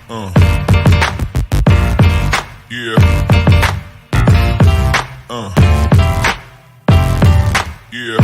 Yeah. Yeah. Yeah.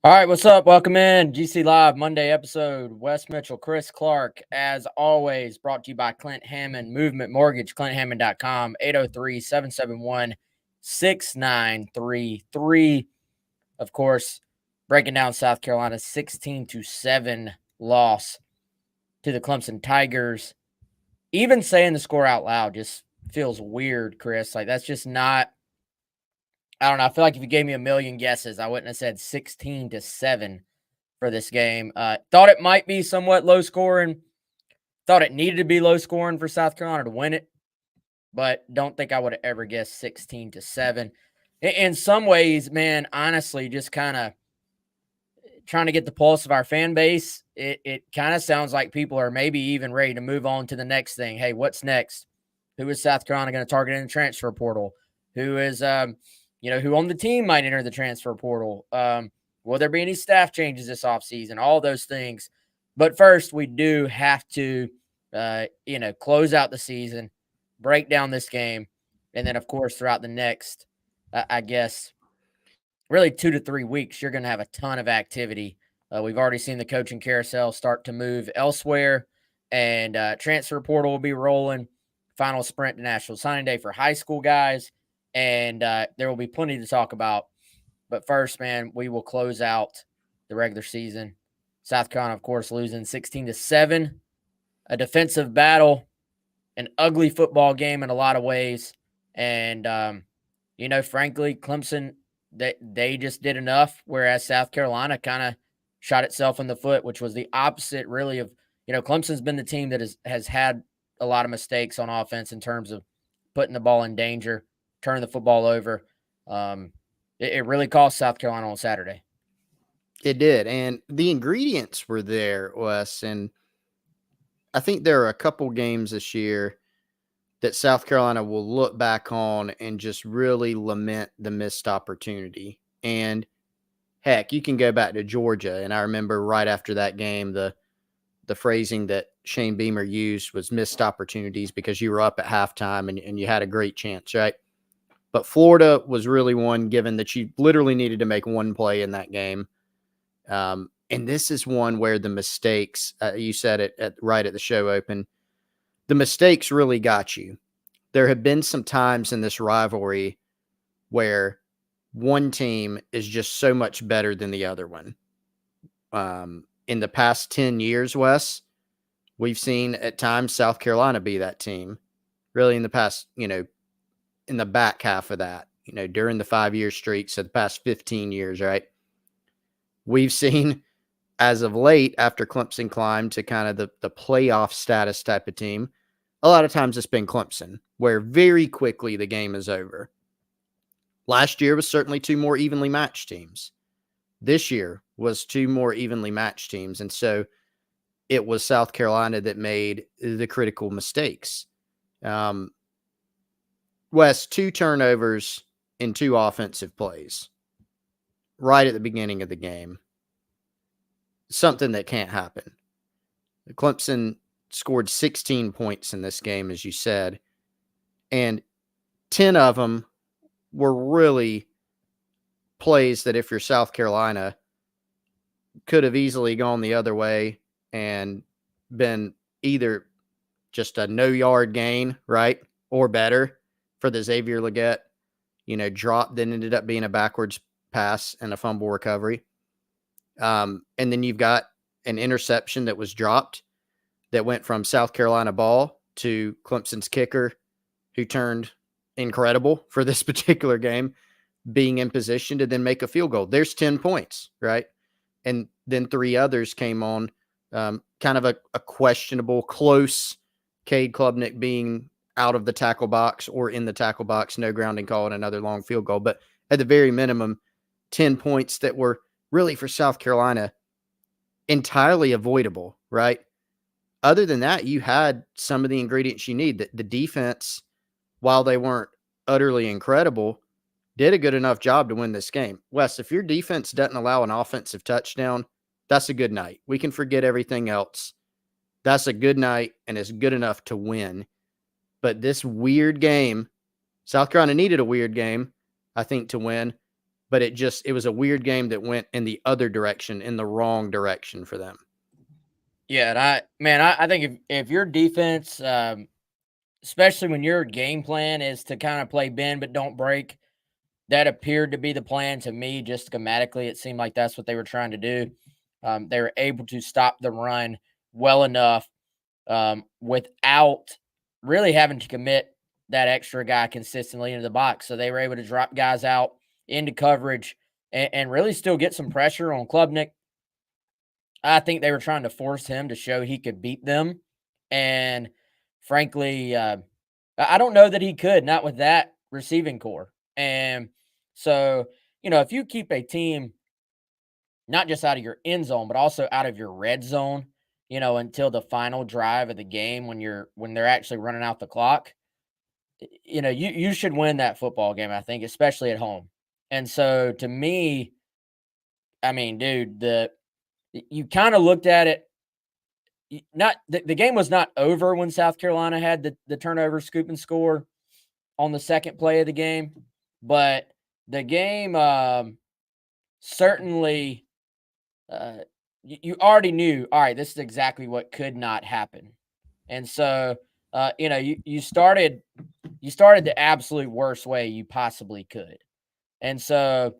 All right, what's up? Welcome in. GC Live Monday episode. Wes Mitchell, Chris Clark, as always, brought to you by Clint Hammond, Movement Mortgage, clint.hammond.com, 803-771-6933. Of course, breaking down South Carolina's 16-7 loss to the Clemson Tigers. Even saying the score out loud just feels weird, Chris. Like, that's just not, I don't know. I feel like if you gave me a million guesses, I wouldn't have said 16-7 for this game. Thought it might be somewhat low scoring. Thought it needed to be low scoring for South Carolina to win it, but don't think I would have ever guessed 16-7. In some ways, man, honestly, just kind of trying to get the pulse of our fan base. It kind of sounds like people are maybe even ready to move on to the next thing. Hey, what's next? Who is South Carolina going to target in the transfer portal? Who is, who on the team might enter the transfer portal? Will there be any staff changes this offseason? All those things. But first, we do have to, close out the season, break down this game, and then, of course, throughout the next, I guess, really 2 to 3 weeks, you're going to have a ton of activity. We've already seen the coaching carousel start to move elsewhere, and transfer portal will be rolling. Final sprint to National Signing Day for high school guys, and there will be plenty to talk about. But first, man, we will close out the regular season. South Carolina, of course, losing 16-7, a defensive battle, an ugly football game in a lot of ways. And, frankly, Clemson, they just did enough, whereas South Carolina kind of shot itself in the foot, which was the opposite, really, of, Clemson's been the team that has had a lot of mistakes on offense in terms of putting the ball in danger, turning the football over. It really cost South Carolina on Saturday. It did, and the ingredients were there, Wes, and I think there are a couple games this year that South Carolina will look back on and just really lament the missed opportunity. And heck, you can go back to Georgia, and I remember right after that game, the phrasing that Shane Beamer used was missed opportunities because you were up at halftime and you had a great chance, right? But Florida was really one, given that you literally needed to make one play in that game. And this is one where the mistakes, you said it right at the show open, the mistakes really got you. There have been some times in this rivalry where one team is just so much better than the other one. In the past 10 years, Wes, we've seen at times South Carolina be that team. Really in the past, in the back half of that, during the 5-year streak, so the past 15 years, right? We've seen, as of late, after Clemson climbed to kind of the playoff status type of team, a lot of times it's been Clemson, where very quickly the game is over. Last year was certainly two more evenly matched teams. This year was two more evenly matched teams, and so it was South Carolina that made the critical mistakes. Wes, 2 turnovers in 2 offensive plays right at the beginning of the game. Something that can't happen. Clemson scored 16 points in this game, as you said, and 10 of them were really plays that if you're South Carolina could have easily gone the other way and been either just a no-yard gain, right, or better for the Xavier Luedecke, drop that ended up being a backwards pass and a fumble recovery. And then you've got an interception that was dropped that went from South Carolina ball to Clemson's kicker, who turned incredible for this particular game, being in position to then make a field goal. There's 10 points, right? And then 3 others came on, kind of a questionable, close, Cade Klubnik being out of the tackle box or in the tackle box, no grounding call, and another long field goal. But at the very minimum, 10 points that were really for South Carolina entirely avoidable, right? Other than that, you had some of the ingredients you need. The defense, while they weren't utterly incredible, did a good enough job to win this game. Wes, if your defense doesn't allow an offensive touchdown, that's a good night. We can forget everything else. That's a good night, and it's good enough to win. But this weird game, South Carolina needed a weird game, I think, to win. But it was a weird game that went in the other direction, in the wrong direction for them. Yeah, and I think if your defense, especially when your game plan is to kind of play bend but don't break, that appeared to be the plan to me. Just schematically, it seemed like that's what they were trying to do. They were able to stop the run well enough without really having to commit that extra guy consistently into the box. So they were able to drop guys out into coverage and really still get some pressure on Klubnik. I think they were trying to force him to show he could beat them. And frankly, I don't know that he could, not with that receiving core. And so, if you keep a team not just out of your end zone, but also out of your red zone, until the final drive of the game when they're actually running out the clock, you should win that football game, I think, especially at home. And so to me, I mean, dude, you kind of looked at it. Not the game was not over when South Carolina had the turnover, scoop and score on the second play of the game, but the game certainly you already knew. All right, this is exactly what could not happen, and so you started the absolute worst way you possibly could, and so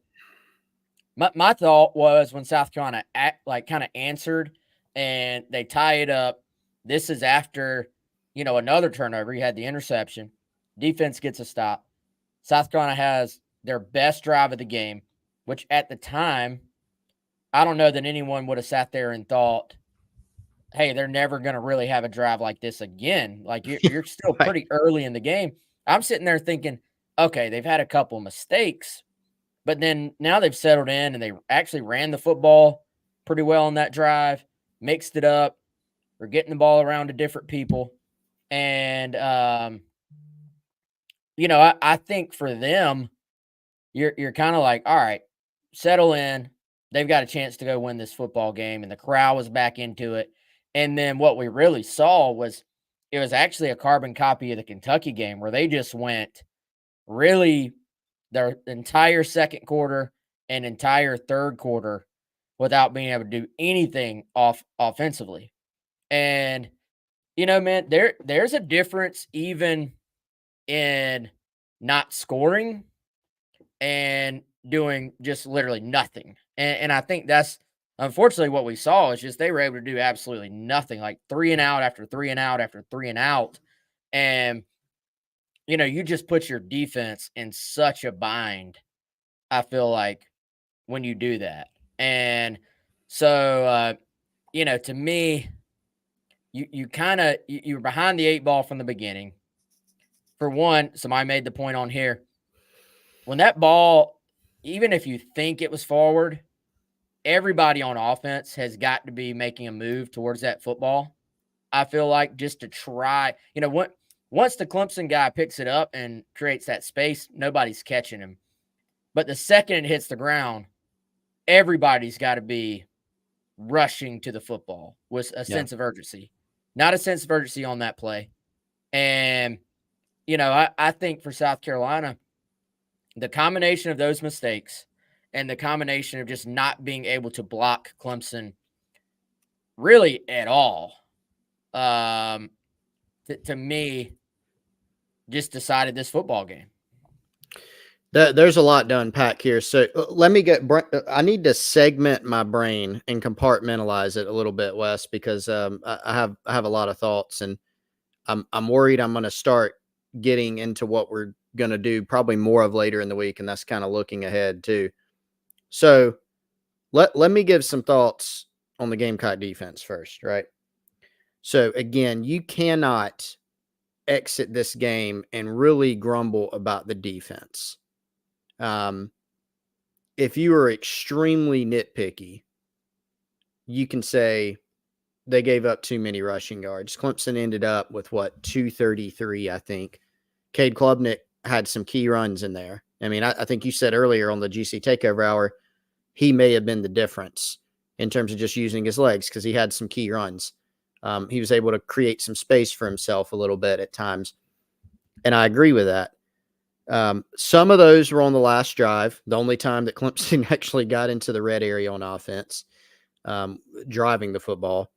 my thought was when South Carolina kind of answered and they tie it up. This is after another turnover. You had the interception. Defense gets a stop. South Carolina has their best drive of the game, which at the time, I don't know that anyone would have sat there and thought, hey, they're never going to really have a drive like this again. Like you're still Right. pretty early in the game. I'm sitting there thinking, okay, they've had a couple mistakes, but then now they've settled in and they actually ran the football pretty well on that drive, mixed it up. We're getting the ball around to different people. And, I think for them, you're kind of like, all right, settle in. They've got a chance to go win this football game. And the crowd was back into it. And then what we really saw was it was actually a carbon copy of the Kentucky game where they just went really their entire second quarter and entire third quarter without being able to do anything offensively. And man, there's a difference even in not scoring and doing just literally nothing. And I think that's unfortunately what we saw is just they were able to do absolutely nothing, like 3 and out after 3 and out after 3 and out. And you just put your defense in such a bind, I feel like, when you do that. And so to me, you kind of you were behind the 8 ball from the beginning. For one, somebody made the point on here. When that ball, even if you think it was forward, everybody on offense has got to be making a move towards that football. I feel like just to try, once the Clemson guy picks it up and creates that space, nobody's catching him. But the second it hits the ground, everybody's got to be rushing to the football with a sense of urgency, not a sense of urgency on that play. And, I think for South Carolina, the combination of those mistakes and the combination of just not being able to block Clemson really at all, to me, just decided this football game. There's a lot to unpack here. So let me I need to segment my brain and compartmentalize it a little bit, Wes, because I have a lot of thoughts, and I'm worried I'm going to start getting into what we're going to do probably more of later in the week, and that's kind of looking ahead too. So let me give some thoughts on the Gamecock defense first, right? So again, you cannot exit this game and really grumble about the defense. If you are extremely nitpicky, you can say they gave up too many rushing yards. Clemson ended up with 233, I think. Cade Klubnik had some key runs in there. I mean, I think you said earlier on the GC Takeover Hour, he may have been the difference in terms of just using his legs because he had some key runs. He was able to create some space for himself a little bit at times. And I agree with that. Some of those were on the last drive, the only time that Clemson actually got into the red area on offense, driving the football.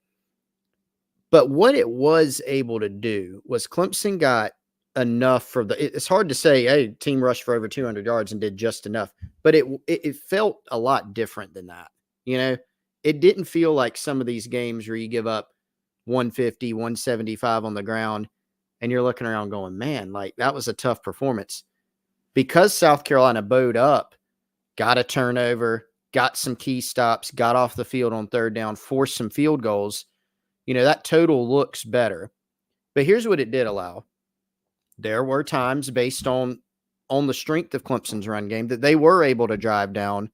But what it was able to do was Clemson got enough for it's hard to say, hey, team rushed for over 200 yards and did just enough, but it felt a lot different than that. It didn't feel like some of these games where you give up 150, 175 on the ground and you're looking around going, man, like that was a tough performance. Because South Carolina bowed up, got a turnover, got some key stops, got off the field on third down, forced some field goals, that total looks better. But here's what it did allow. There were times based on the strength of Clemson's run game that they were able to drive down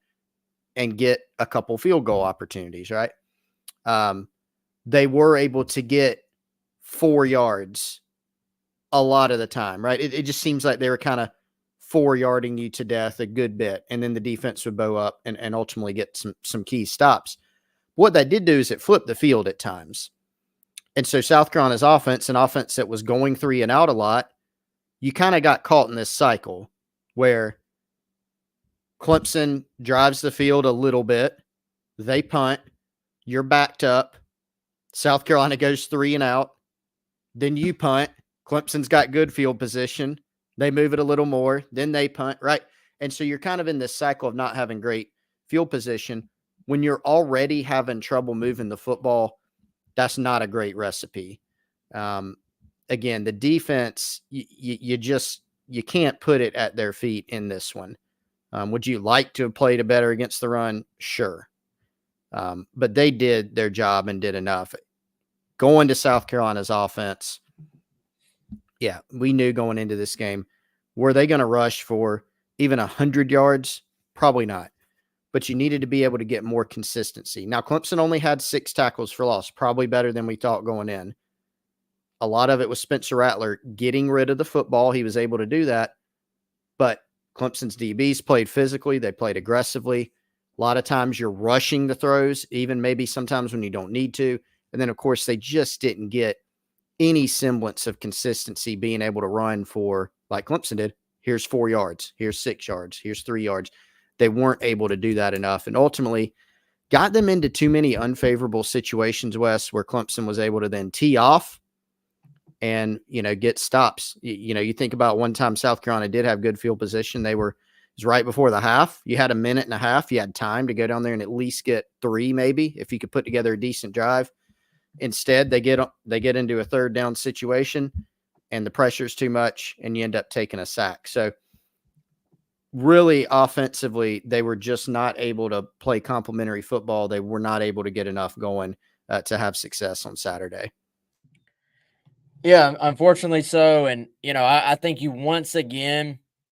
and get a couple field goal opportunities, right? They were able to get 4 yards a lot of the time, right? It just seems like they were kind of 4-yarding you to death a good bit, and then the defense would bow up and ultimately get some key stops. What that did do is it flipped the field at times. And so South Carolina's offense, an offense that was going 3 and out a lot, you kind of got caught in this cycle where Clemson drives the field a little bit, they punt, you're backed up, South Carolina goes 3 and out, then you punt, Clemson's got good field position, they move it a little more, then they punt, right? And so you're kind of in this cycle of not having great field position. When you're already having trouble moving the football, that's not a great recipe. Again, the defense, you can't put it at their feet in this one. Would you like to have played a better against the run? Sure. But they did their job and did enough. Going to South Carolina's offense, yeah, we knew going into this game, were they going to rush for even 100 yards? Probably not. But you needed to be able to get more consistency. Now, Clemson only had 6 tackles for loss, probably better than we thought going in. A lot of it was Spencer Rattler getting rid of the football. He was able to do that. But Clemson's DBs played physically. They played aggressively. A lot of times you're rushing the throws, even maybe sometimes when you don't need to. And then, of course, they just didn't get any semblance of consistency being able to run for, like Clemson did, here's 4 yards, here's 6 yards, here's 3 yards. They weren't able to do that enough, and ultimately got them into too many unfavorable situations, Wes, where Clemson was able to then tee off and, get stops. You think about one time South Carolina did have good field position. It was right before the half. You had a minute and a half. You had time to go down there and at least get 3, maybe, if you could put together a decent drive. Instead, they get into a third down situation and the pressure's too much and you end up taking a sack. So really offensively, they were just not able to play complementary football. They were not able to get enough going to have success on Saturday. Yeah, unfortunately so. And, I think you once again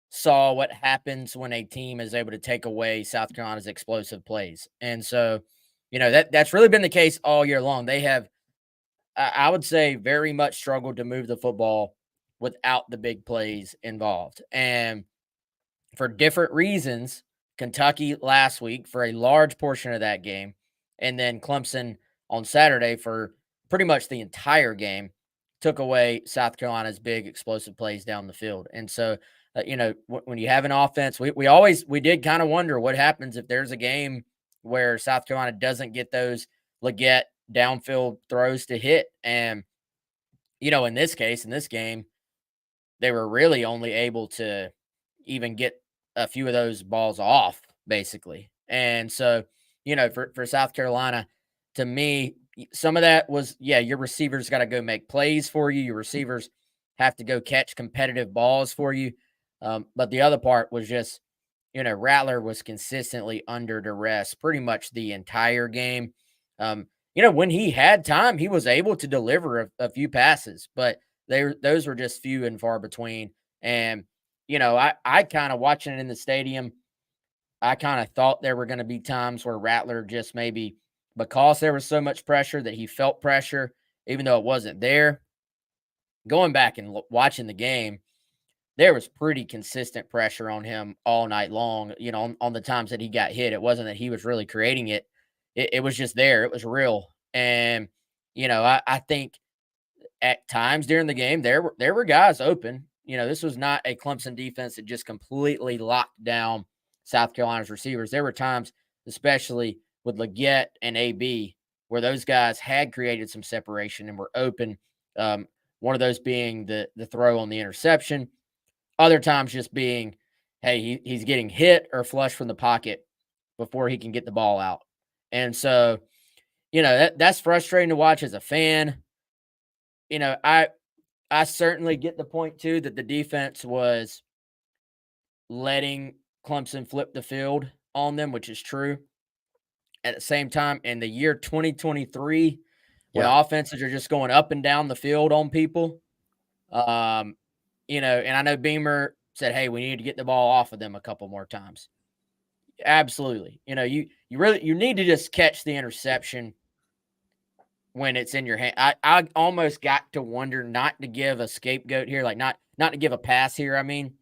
saw what happens when a team is able to take away South Carolina's explosive plays. And so, that's really been the case all year long. They have, I would say, very much struggled to move the football without the big plays involved. And for different reasons, Kentucky last week for a large portion of that game, and then Clemson on Saturday for pretty much the entire game, took away South Carolina's big explosive plays down the field. And so, when you have an offense, we did kind of wonder what happens if there's a game where South Carolina doesn't get those Luedecke downfield throws to hit. And, in this game, they were really only able to even get a few of those balls off, basically. And so, for South Carolina, to me, some of that was, your receivers got to go make plays for you. Your receivers have to go catch competitive balls for you. But the other part was just, Rattler was consistently under duress pretty much the entire game. When he had time, he was able to deliver a few passes, but those were just few and far between. And, I kind of watching it in the stadium, I kind of thought there were going to be times where Rattler just maybe, because there was so much pressure, that he felt pressure, even though it wasn't there. Going back and watching the game, there was pretty consistent pressure on him all night long, on the times that he got hit. It wasn't that he was really creating it. It was just there. It was real. And, I think at times during the game, there were guys open. This was not a Clemson defense that just completely locked down South Carolina's receivers. There were times, especially with Luedecke and AB, where those guys had created some separation and were open. One of those being the throw on the interception. Other times just being, hey, he's getting hit or flushed from the pocket before he can get the ball out. And so, that's frustrating to watch as a fan. I certainly get the point too that the defense was letting Clemson flip the field on them, which is true. At the same time, in the year 2023, when Yeah. offenses are just going up and down the field on people, and I know Beamer said, "Hey, we need to get the ball off of them a couple more times." Absolutely. You need to just catch the interception when it's in your hand. I almost got to wonder not to give a scapegoat here, like not to give a pass here. I mean,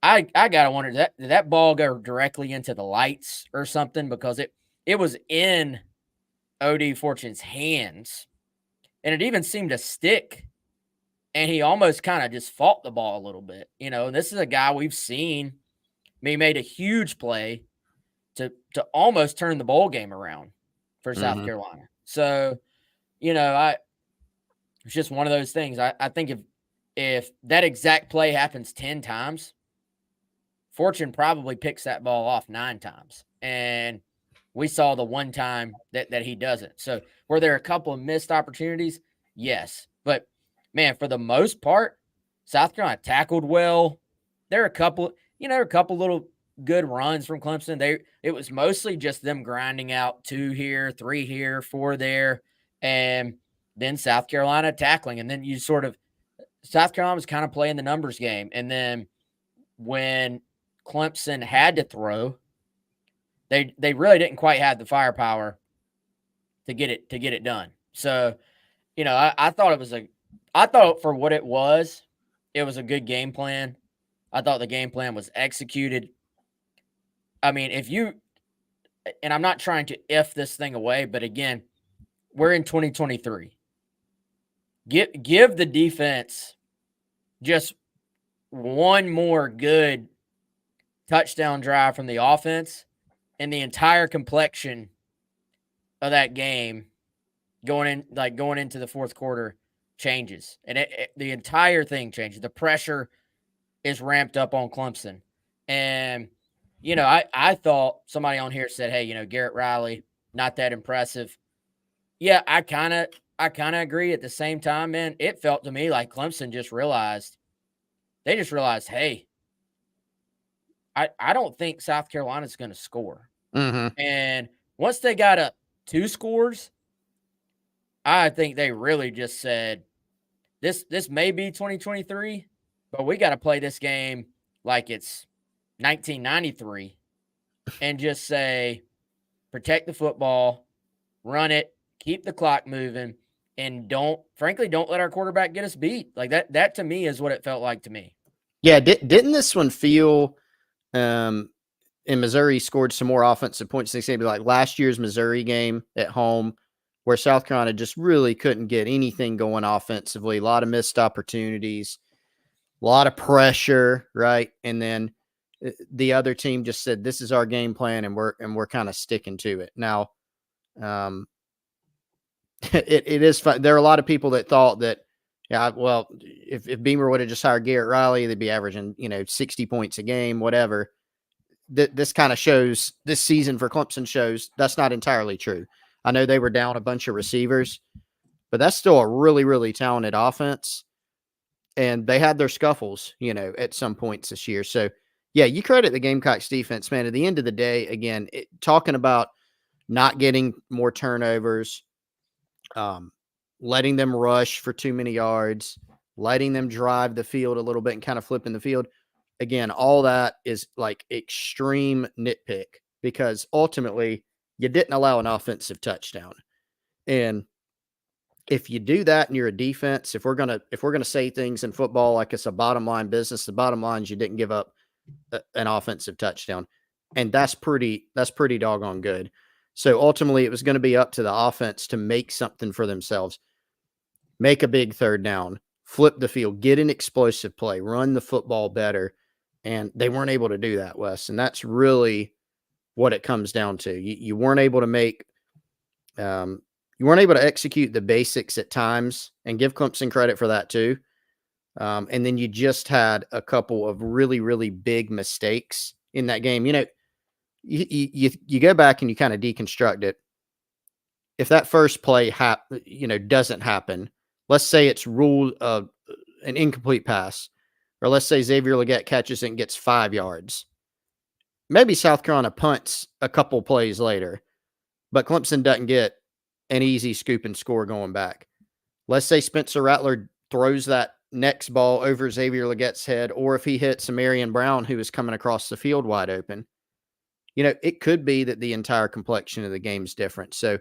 I gotta wonder did that ball go directly into the lights or something, because it was in OD Fortune's hands, and it even seemed to stick, and he almost kind of just fought the ball a little bit. And this is a guy we've seen. He made a huge play to almost turn the bowl game around for South Mm-hmm. Carolina. So, it's just one of those things. I think if that exact play happens 10 times, Fortune probably picks that ball off 9 times. And we saw the one time that he doesn't. So were there a couple of missed opportunities? Yes. But man, for the most part, South Carolina tackled well. There are a couple little good runs from Clemson. It was mostly just them grinding out 2 here, 3 here, 4 there, and then South Carolina tackling. And then South Carolina was kind of playing the numbers game. And then when Clemson had to throw, they really didn't quite have the firepower to get it done. So, I thought for what it was a good game plan. I thought the game plan was executed. I mean, and I'm not trying to F this thing away, but again, we're in 2023. Give the defense just one more good touchdown drive from the offense, and the entire complexion of that game going into the fourth quarter changes, and the entire thing changes. The pressure is ramped up on Clemson, and I thought somebody on here said, "Hey, Garrett Riley, not that impressive." Yeah, I kind of agree. At the same time, man, it felt to me like Clemson just realized, hey, I don't think South Carolina's going to score. Mm-hmm. And once they got up 2 scores, I think they really just said, this may be 2023, but we got to play this game like it's 1993 and just say, protect the football, run it, keep the clock moving, and don't let our quarterback get us beat. Like that to me is what it felt like to me. Yeah. Didn't this one feel, in Missouri scored some more offensive points than they like last year's Missouri game at home, where South Carolina just really couldn't get anything going offensively. A lot of missed opportunities, a lot of pressure, right? And then the other team just said, "This is our game plan, and we're kind of sticking to it." Now, it is fun. There are a lot of people that thought that, yeah, well, if Beamer would have just hired Garrett Riley, they'd be averaging 60 points a game, whatever. This kind of shows, this season for Clemson shows that's not entirely true. I know they were down a bunch of receivers, but that's still a really, really talented offense. And they had their scuffles, at some points this year. So, yeah, you credit the Gamecocks defense, man. At the end of the day, again, talking about not getting more turnovers, letting them rush for too many yards, letting them drive the field a little bit and kind of flipping the field. Again, all that is like extreme nitpick, because ultimately you didn't allow an offensive touchdown. And if you do that and you're a defense, if we're gonna say things in football like it's a bottom line business, the bottom line is you didn't give up an offensive touchdown, and that's pretty doggone good. So ultimately, it was going to be up to the offense to make something for themselves, make a big third down, flip the field, get an explosive play, run the football better, and they weren't able to do that, Wes. And that's really what it comes down to. You weren't able to make you weren't able to execute the basics at times, and give Clemson credit for that too. And then you just had a couple of really, really big mistakes in that game. You go back and you kind of deconstruct it. If that first play doesn't happen, let's say it's ruled an incomplete pass, or let's say Xavier Luedecke catches it and gets 5 yards. Maybe South Carolina punts a couple plays later, but Clemson doesn't get an easy scoop and score going back. Let's say Spencer Rattler throws that next ball over Xavier Leggette's head, or if he hits Marion Brown, who is coming across the field wide open, it could be that the entire complexion of the game is different. So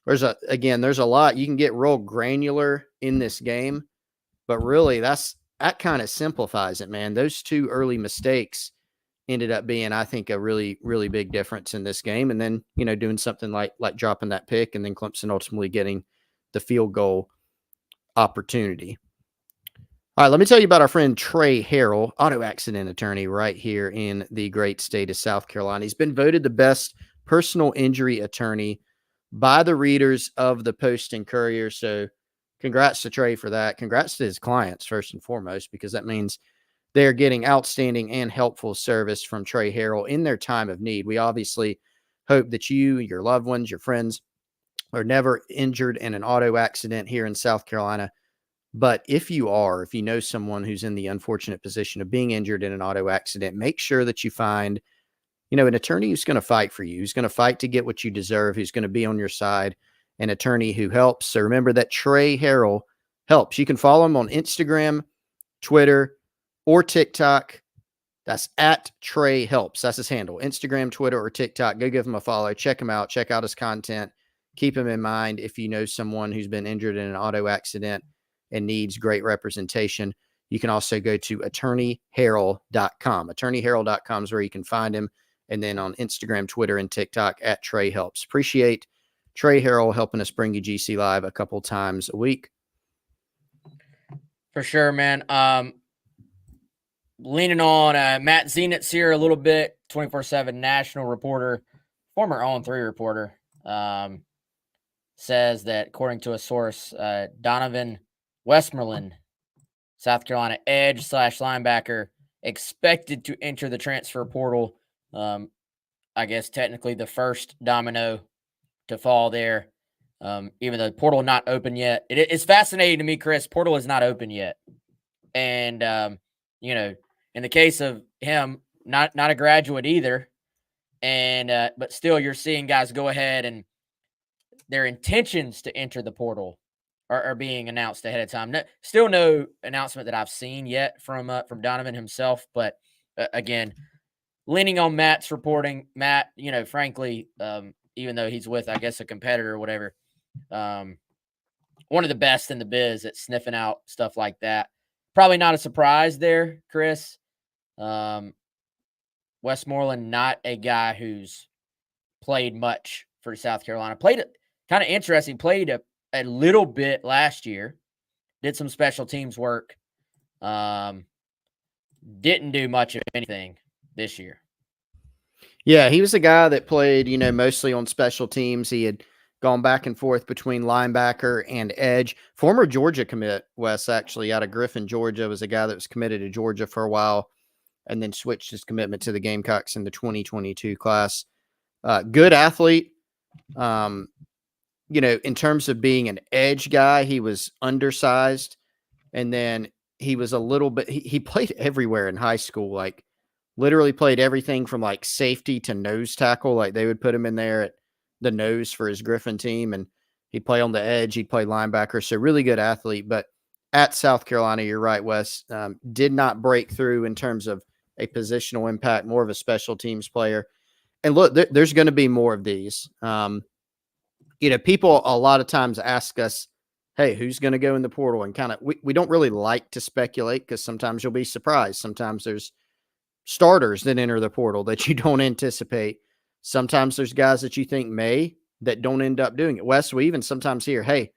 there's a lot. You can get real granular in this game, but really that kind of simplifies it, man. Those 2 early mistakes ended up being, I think, a really, really big difference in this game. And then, doing something like dropping that pick, and then Clemson ultimately getting the field goal opportunity. All right, let me tell you about our friend Trey Harrell, auto accident attorney right here in the great state of South Carolina. He's been voted the best personal injury attorney by the readers of the Post and Courier. So congrats to Trey for that. Congrats to his clients, first and foremost, because that means they're getting outstanding and helpful service from Trey Harrell in their time of need. We obviously hope that you, your loved ones, your friends are never injured in an auto accident here in South Carolina. But if you know someone who's in the unfortunate position of being injured in an auto accident, make sure that you find, an attorney who's going to fight for you, who's going to fight to get what you deserve, who's going to be on your side, an attorney who helps. So remember that Trey Harrell helps. You can follow him on Instagram, Twitter, or TikTok. That's at Trey Helps. That's his handle. Instagram, Twitter, or TikTok. Go give him a follow. Check him out. Check out his content. Keep him in mind if you know someone who's been injured in an auto accident and needs great representation. You can also go to attorneyharrell.com. Attorneyharrell.com is where you can find him. And then on Instagram, Twitter, and TikTok at Trey Helps. Appreciate Trey Harrell helping us bring you GC Live a couple times a week. For sure, man. Leaning on Matt Zenitz here a little bit, 24/7 national reporter, former On3 reporter, says that according to a source, Donovan Westmoreland, South Carolina edge / linebacker, expected to enter the transfer portal. I guess technically the first domino to fall there, even though the portal not open yet. It's fascinating to me, Chris. Portal is not open yet, and in the case of him, not a graduate either, and but still, you're seeing guys go ahead and their intentions to enter the portal are being announced ahead of time. Still no announcement that I've seen yet from Donovan himself, but again, leaning on Matt's reporting. Matt, frankly, even though he's with, I guess, a competitor or whatever, one of the best in the biz at sniffing out stuff like that. Probably not a surprise there, Chris. Westmoreland, not a guy who's played much for South Carolina. Played kind of interesting. Played a little bit last year. Did some special teams work. Didn't do much of anything this year. Yeah, he was a guy that played, mostly on special teams. He had gone back and forth between linebacker and edge. Former Georgia commit, Wes, actually, out of Griffin, Georgia, was a guy that was committed to Georgia for a while and then switched his commitment to the Gamecocks in the 2022 class. Good athlete. In terms of being an edge guy, he was undersized. And then he was a little bit, he played everywhere in high school, like literally played everything from like safety to nose tackle. Like they would put him in there at the nose for his Griffin team, and he'd play on the edge. He'd play linebacker. So really good athlete. But at South Carolina, you're right, Wes, did not break through in terms of a positional impact, more of a special teams player. And look, there's going to be more of these. People a lot of times ask us hey, who's going to go in the portal? And kind of, we don't really like to speculate because sometimes you'll be surprised. Sometimes there's starters that enter the portal that you don't anticipate. Sometimes there's guys that you think may that don't end up doing it. Wes, we even sometimes hear, hey,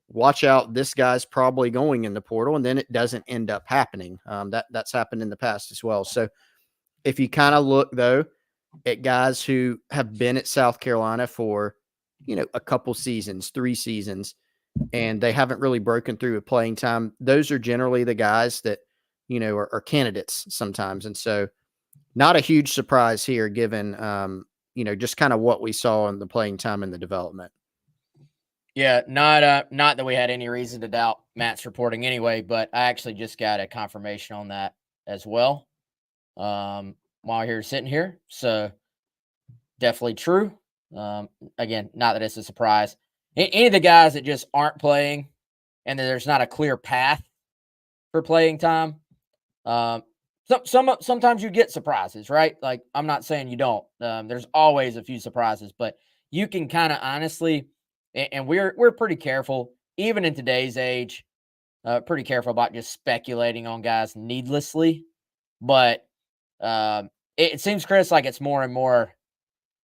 watch out, this guy's probably going in the portal, and then it doesn't end up happening. That's happened in the past as well. So if you kind of look, though, at guys who have been at South Carolina for, a couple seasons, 3 seasons, and they haven't really broken through with playing time, those are generally the guys that, are candidates sometimes. And so not a huge surprise here given, just kind of what we saw in the playing time and the development. Yeah, not that we had any reason to doubt Matt's reporting anyway, but I actually just got a confirmation on that as well. While you're sitting here. So definitely true. Again, not that it's a surprise. Any of the guys that just aren't playing and there's not a clear path for playing time. Sometimes you get surprises, right? Like, I'm not saying you don't. There's always a few surprises, but you can kind of honestly, and we're pretty careful, even in today's age, pretty careful about just speculating on guys needlessly. But it seems, Chris, like it's more and more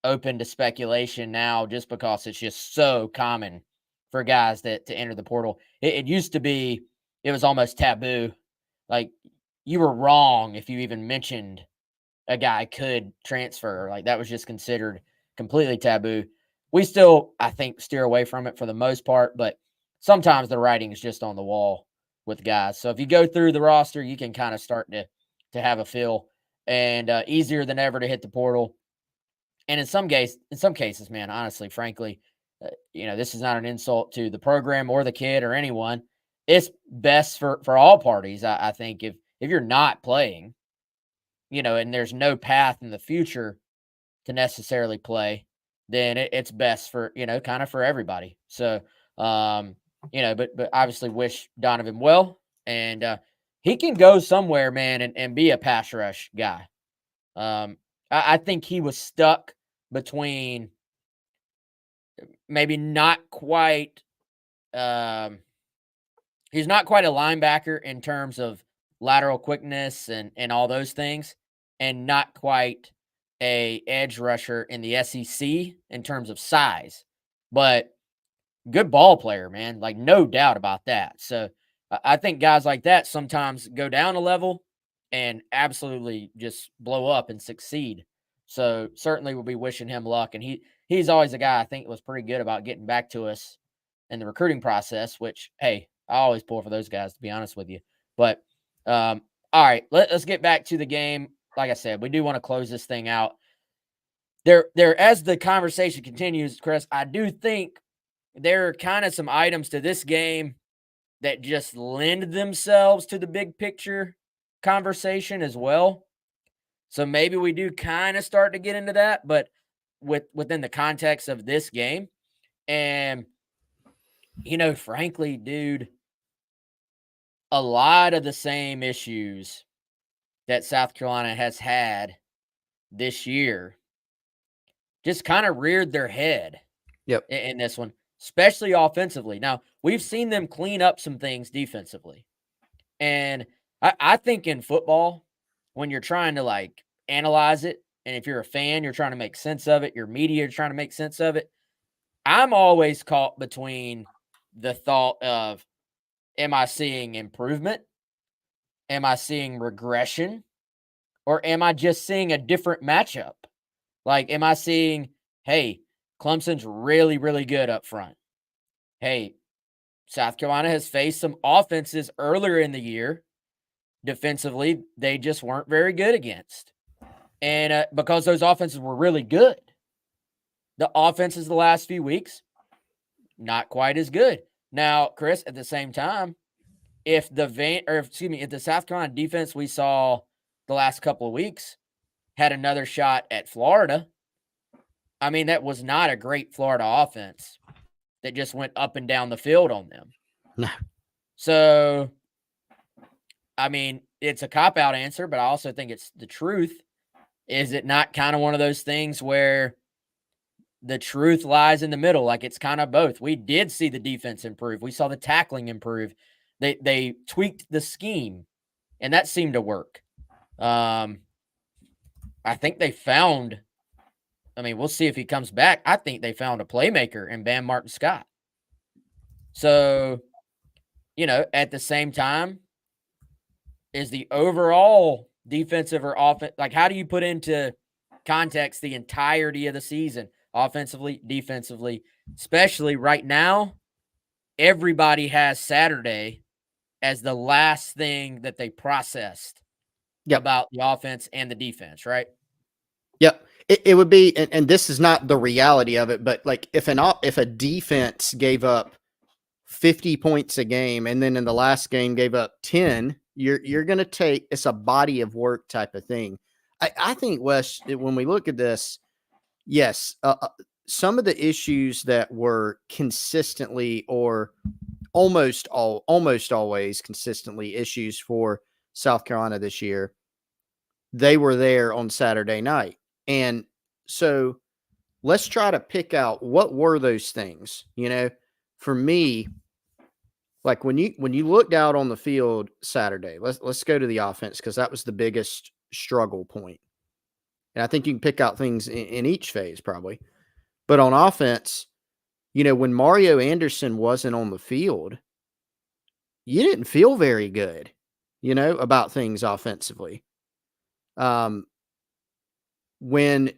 open to speculation now, just because it's just so common for guys to enter the portal. It used to be, it was almost taboo. Like, you were wrong if you even mentioned a guy could transfer. Like, that was just considered completely taboo. We still, I think, steer away from it for the most part, but sometimes the writing is just on the wall with guys. So if you go through the roster, you can kind of start to have a feel, and easier than ever to hit the portal. And in some cases, man, honestly, frankly, this is not an insult to the program or the kid or anyone. It's best for all parties. I think if you're not playing, and there's no path in the future to necessarily play, then it's best for, kind of for everybody. So, but obviously wish Donovan well, and he can go somewhere, man, and be a pass rush guy. I think he was stuck between maybe not quite. He's not quite a linebacker in terms of lateral quickness and all those things, and not quite a edge rusher in the SEC in terms of size, but good ball player, man. Like, no doubt about that. So I think guys like that sometimes go down a level and absolutely just blow up and succeed. So certainly we'll be wishing him luck. And he's always a guy I think was pretty good about getting back to us in the recruiting process, which, hey, I always pull for those guys, to be honest with you. But all right, let's get back to the game. Like I said, we do want to close this thing out. There, as the conversation continues, Chris, I do think there are kind of some items to this game that just lend themselves to the big picture conversation as well. So maybe we do kind of start to get into that, but within the context of this game. And, frankly, dude, a lot of the same issues that South Carolina has had this year just kind of reared their head in this one, especially offensively. Now, we've seen them clean up some things defensively. And I think in football, when you're trying to like analyze it, and if you're a fan, you're trying to make sense of it, your media are trying to make sense of it, I'm always caught between the thought of, am I seeing improvement? Am I seeing regression? Or am I just seeing a different matchup? Like, am I seeing, hey, Clemson's really, really good up front. Hey, South Carolina has faced some offenses earlier in the year. Defensively, they just weren't very good against. And because those offenses were really good, the offenses the last few weeks, not quite as good. Now, Chris, at the same time, if the South Carolina defense we saw the last couple of weeks had another shot at Florida, I mean, that was not a great Florida offense that just went up and down the field on them. No. So, I mean, it's a cop-out answer, but I also think it's the truth. Is it not kind of one of those things where the truth lies in the middle. Like, it's kind of both. We did see the defense improve. We saw the tackling improve. They tweaked the scheme, and that seemed to work. I think they found, I mean, we'll see if he comes back. I think they found a playmaker in Bam Martin Scott. So, at the same time, is the overall defensive or offense, like, how do you put into context the entirety of the season, offensively, defensively, especially right now? Everybody has Saturday as the last thing that they processed about the offense and the defense, right? Yep. It would be, and this is not the reality of it, but like if a defense gave up 50 points a game and then in the last game gave up 10, you're going to take, it's a body of work type of thing. I think, Wes, when we look at this, yes, some of the issues that were consistently or almost always consistently issues for South Carolina this year, they were there on Saturday night. And so let's try to pick out what were those things. For me, like when you looked out on the field Saturday, let's go to the offense because that was the biggest struggle point. And I think you can pick out things in each phase probably. But on offense, when Mario Anderson wasn't on the field, you didn't feel very good, about things offensively. When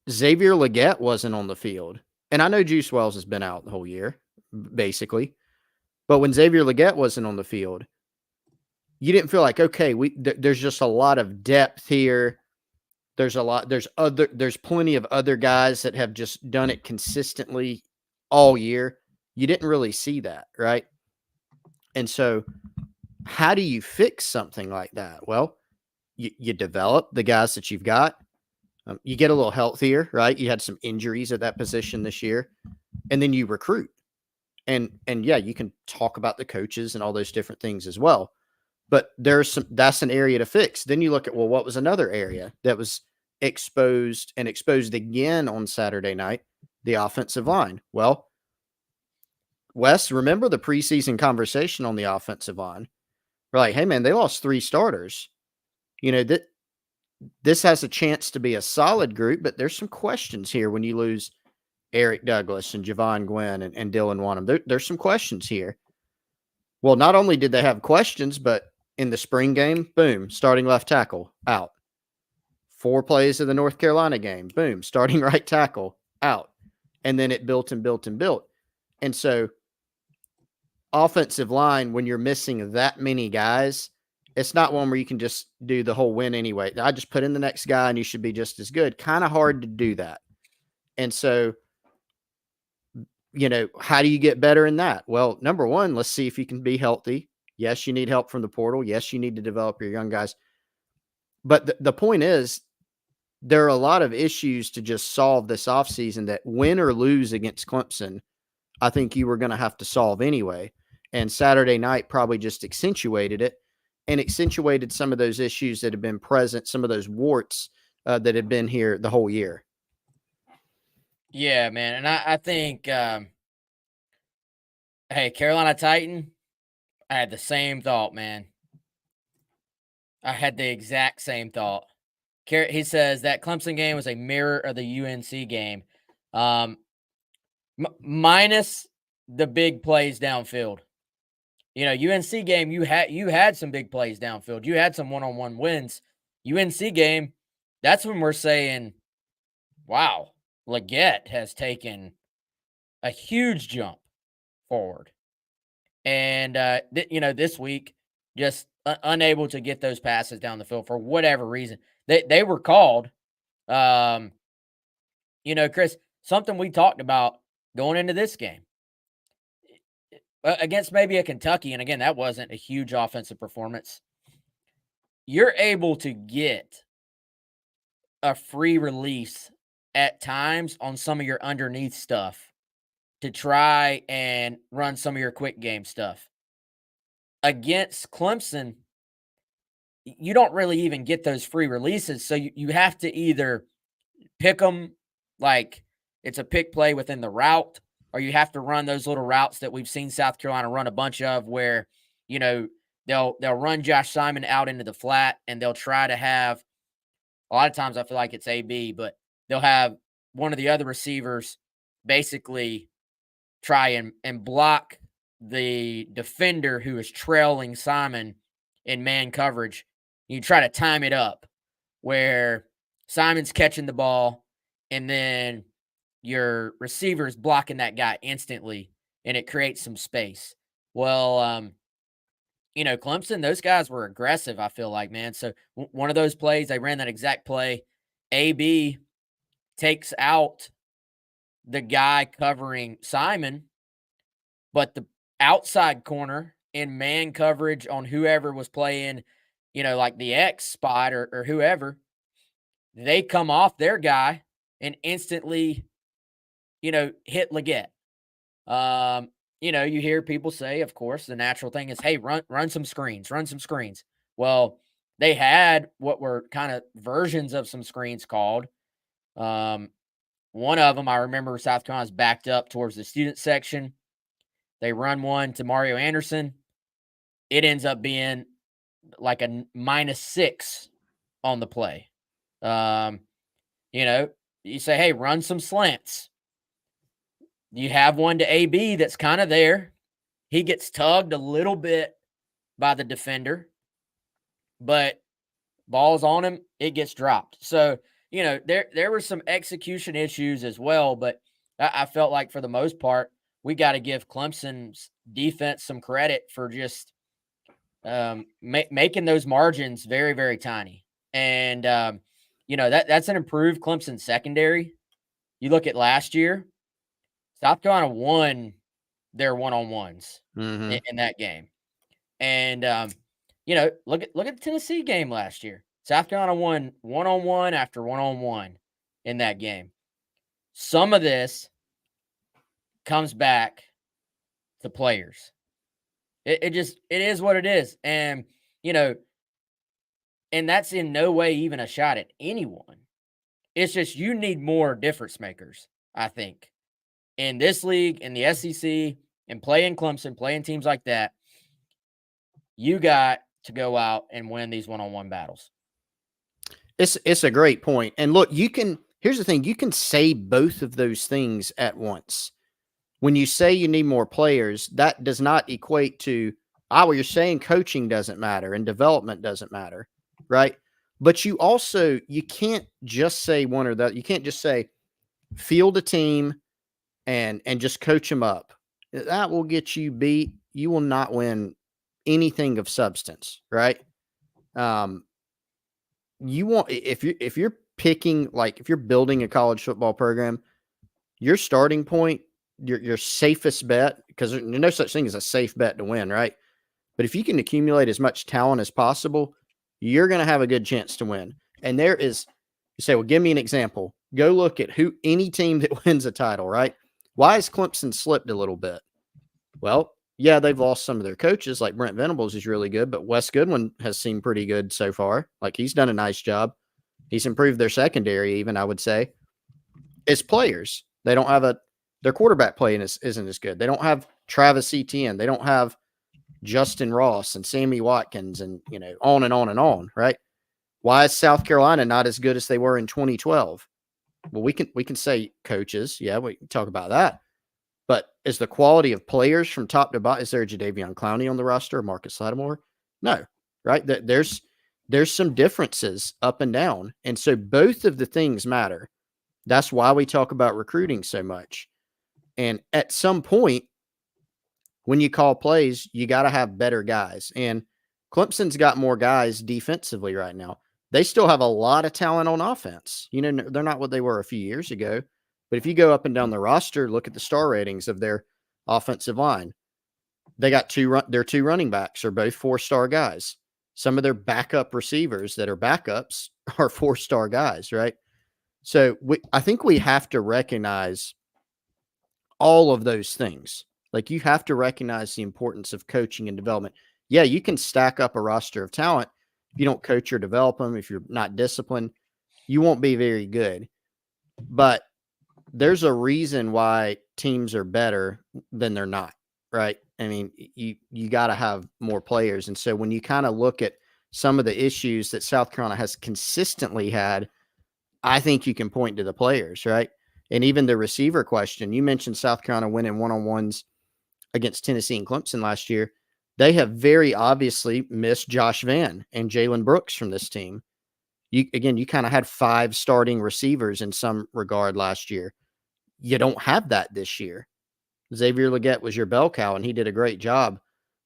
Xavier Luedecke wasn't on the field, and I know Juice Wells has been out the whole year, basically, but when Xavier Luedecke wasn't on the field, you didn't feel like, okay, there's just a lot of depth here. There's plenty of other guys that have just done it consistently all year. You didn't really see that, right? And so how do you fix something like that? Well, you develop the guys that you've got. You get a little healthier, right? You had some injuries at that position this year, and then you recruit. And yeah, you can talk about the coaches and all those different things as well. But that's an area to fix. Then you look at, well, what was another area that was exposed again on Saturday night? The offensive line. Well, Wes, remember the preseason conversation on the offensive line? We're like, hey man, they lost 3 starters. This has a chance to be a solid group, but there's some questions here when you lose Eric Douglas and Javon Gwynn and Dylan Wanham. There's some questions here. Well, not only did they have questions, but in the spring game, boom, starting left tackle, out. 4 plays of the North Carolina game, boom, starting right tackle, out. And then it built and built and built. And so offensive line, when you're missing that many guys, it's not one where you can just do the whole win anyway. I just put in the next guy and you should be just as good. Kind of hard to do that. And so, how do you get better in that? Well, number one, let's see if you can be healthy. Yes, you need help from the portal. Yes, you need to develop your young guys. But the point is, there are a lot of issues to just solve this offseason that win or lose against Clemson, I think you were going to have to solve anyway. And Saturday night probably just accentuated it and accentuated some of those issues that have been present, some of those warts that have been here the whole year. Yeah, man. And I think, hey, Carolina Titan, I had the same thought, man. I had the exact same thought. He says that Clemson game was a mirror of the UNC game, minus the big plays downfield. UNC game, you had some big plays downfield. You had some one-on-one wins. UNC game, that's when we're saying, wow, Luedecke has taken a huge jump forward. And, this week, just unable to get those passes down the field for whatever reason. They were called. Chris, something we talked about going into this game against maybe a Kentucky, and again, that wasn't a huge offensive performance. You're able to get a free release at times on some of your underneath stuff to try and run some of your quick game stuff. Against Clemson, you don't really even get those free releases. So you have to either pick them like it's a pick play within the route, or you have to run those little routes that we've seen South Carolina run a bunch of where, they'll run Josh Simon out into the flat and they'll try to have, a lot of times I feel like it's AB, but they'll have one of the other receivers basically try and block the defender who is trailing Simon in man coverage. You try to time it up where Simon's catching the ball and then your receiver is blocking that guy instantly and it creates some space. Well, Clemson, those guys were aggressive, I feel like, man. So one of those plays, they ran that exact play. AB takes out the guy covering Simon, but the outside corner in man coverage on whoever was playing, like the X spot or whoever, they come off their guy and instantly, hit Luedecke. You hear people say, of course, the natural thing is, hey, run some screens. Well, they had what were kind of versions of some screens called. One of them, I remember South Carolina's backed up towards the student section. They run one to Mario Anderson. It ends up being like a -6 on the play. You say, hey, run some slants. You have one to AB that's kind of there. He gets tugged a little bit by the defender, but ball's on him, it gets dropped. So, there were some execution issues as well, but I felt like for the most part, we got to give Clemson's defense some credit for just making those margins very, very tiny. And, that's an improved Clemson secondary. You look at last year, South Carolina won their one-on-ones in that game. And, look at the Tennessee game last year. South Carolina won one-on-one after one-on-one in that game. Some of this comes back to players. It is what it is. And, and that's in no way even a shot at anyone. It's just you need more difference makers, I think. In this league, in the SEC, and playing Clemson, playing teams like that, you got to go out and win these one-on-one battles. It's a great point. And look, here's the thing, you can say both of those things at once. When you say you need more players, that does not equate to, well, you're saying coaching doesn't matter and development doesn't matter, right? But you can't just say one or the other. You can't just say field a team and just coach them up. That will get you beat. You will not win anything of substance, right? You want, if you're picking, like if you're building a college football program, your starting point, your safest bet, because there's no such thing as a safe bet to win, right? But if you can accumulate as much talent as possible, you're going to have a good chance to win. And you say, well, give me an example. Go look at any team that wins a title, right? Why has Clemson slipped a little bit? Well, yeah, they've lost some of their coaches, like Brent Venables is really good, but Wes Goodwin has seemed pretty good so far. Like, he's done a nice job. He's improved their secondary even, I would say. It's players. They don't have their quarterback play isn't as good. They don't have Travis Etienne. They don't have Justin Ross and Sammy Watkins and, on and on and on, right? Why is South Carolina not as good as they were in 2012? Well, we can say coaches. Yeah, we can talk about that. But is the quality of players from top to bottom, is there a Jadeveon Clowney on the roster or Marcus Lattimore? No, right? There's some differences up and down. And so both of the things matter. That's why we talk about recruiting so much. And at some point, when you call plays, you got to have better guys. And Clemson's got more guys defensively right now. They still have a lot of talent on offense. They're not what they were a few years ago. But if you go up and down the roster, look at the star ratings of their offensive line. They got their two running backs are both 4-star guys. Some of their backup receivers that are backups are 4-star guys, right? So I think we have to recognize all of those things. Like, you have to recognize the importance of coaching and development. Yeah, you can stack up a roster of talent. If you don't coach or develop them, if you're not disciplined, you won't be very good. But there's a reason why teams are better than they're not, right? I mean, you got to have more players. And so when you kind of look at some of the issues that South Carolina has consistently had, I think you can point to the players, right? And even the receiver question. You mentioned South Carolina winning one-on-ones against Tennessee and Clemson last year. They have very obviously missed Josh Vann and Jalen Brooks from this team. You kind of had 5 starting receivers in some regard last year. You don't have that this year. Xavier Luedecke was your bell cow, and he did a great job,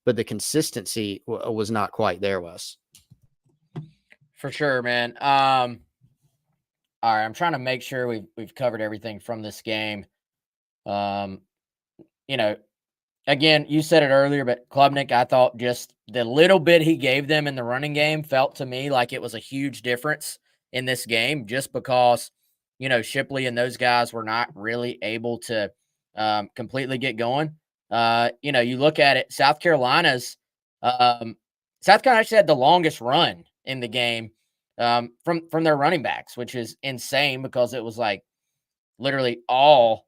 but the consistency was not quite there, Wes. For sure, man. All right, I'm trying to make sure we've covered everything from this game. You know, again, you said it earlier, but Klubnik, I thought just the little bit he gave them in the running game felt to me like it was a huge difference in this game, just because, Shipley and those guys were not really able to completely get going. You look at it, South Carolina actually had the longest run in the game from their running backs, which is insane because it was like literally all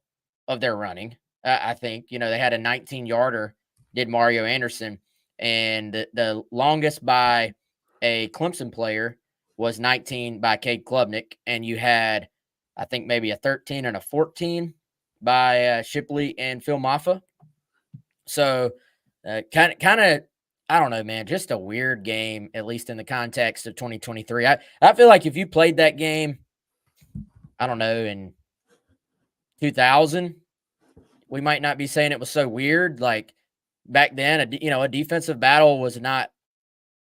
of their running. I think, they had a 19-yarder, did Mario Anderson, and the longest by a Clemson player was 19 by Cade Klubnik, and you had, I think, maybe a 13 and a 14 by Shipley and Phil Maffa. So kind of, I don't know, man, just a weird game, at least in the context of 2023. I feel like if you played that game, I don't know, in 2000, we might not be saying it was so weird. Like back then, a defensive battle was not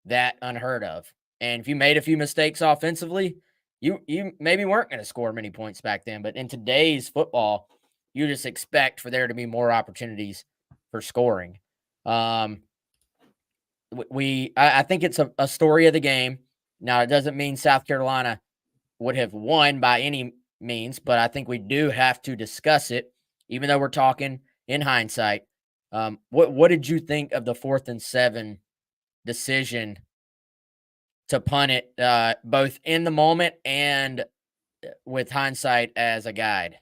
that unheard of. And if you made a few mistakes offensively, you maybe weren't going to score many points back then. But in today's football, you just expect for there to be more opportunities for scoring. I think it's a story of the game. Now, it doesn't mean South Carolina would have won by any means, but I think we do have to discuss it, even though we're talking in hindsight. What did you think of the 4th and 7 decision to punt it, both in the moment and with hindsight as a guide?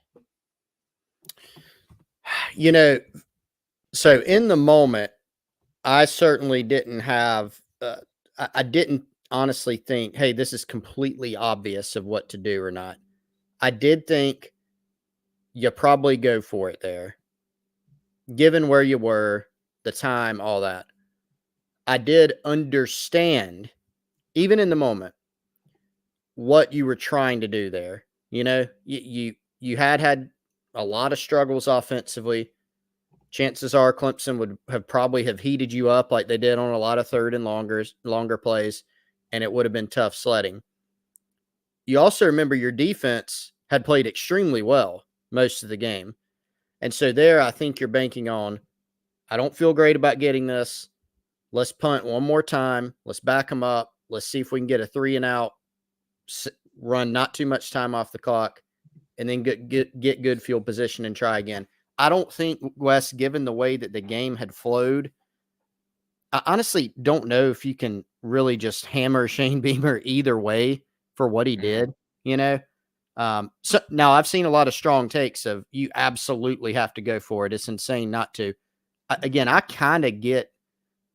So in the moment, I certainly didn't have, I didn't honestly think, hey, this is completely obvious of what to do or not. I did think you probably go for it there, given where you were, the time, all that. I did understand, even in the moment, what you were trying to do there. You had a lot of struggles offensively. Chances are Clemson would have probably have heated you up like they did on a lot of third and longer plays, and it would have been tough sledding. You also remember your defense had played extremely well most of the game. And so there, I think you're banking on, I don't feel great about getting this. Let's punt one more time. Let's back them up. Let's see if we can get a 3 and out, run not too much time off the clock, and then get good field position and try again. I don't think, Wes, given the way that the game had flowed, I honestly don't know if you can really just hammer Shane Beamer either way for what he did, So now I've seen a lot of strong takes of you absolutely have to go for it. It's insane not to. Again, I kind of get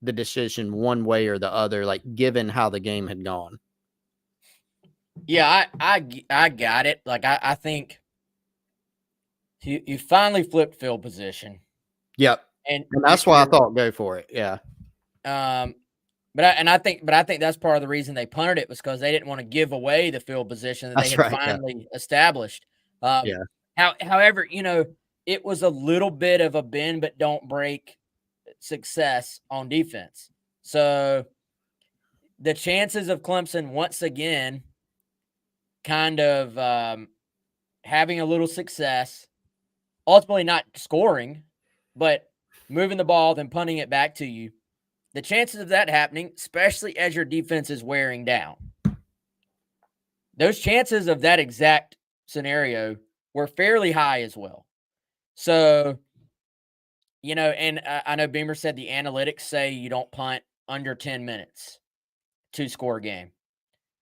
the decision one way or the other, like given how the game had gone. Yeah, I got it. Like I think you finally flipped field position. Yep. And that's why I thought go for it. Yeah. But I think that's part of the reason they punted it was because they didn't want to give away the field position that they had finally established. Yeah. However, it was a little bit of a bend but don't break success on defense. So the chances of Clemson once again kind of having a little success, ultimately not scoring, but moving the ball, then punting it back to you. The chances of that happening, especially as your defense is wearing down, those chances of that exact scenario were fairly high as well. So, and I know Beamer said the analytics say you don't punt under 10 minutes to score a game.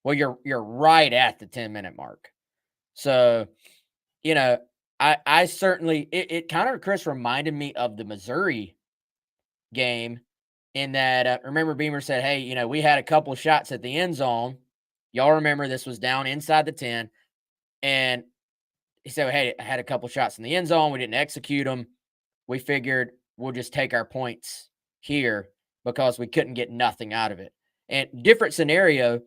Well, you're right at the 10-minute mark. So, I certainly it kind of, Chris, reminded me of the Missouri game in that remember Beamer said, "Hey, we had a couple of shots at the end zone. Y'all remember this was down inside the 10, and he said, "Hey, I had a couple shots in the end zone. We didn't execute them. We figured we'll just take our points here because we couldn't get nothing out of it." And different scenario,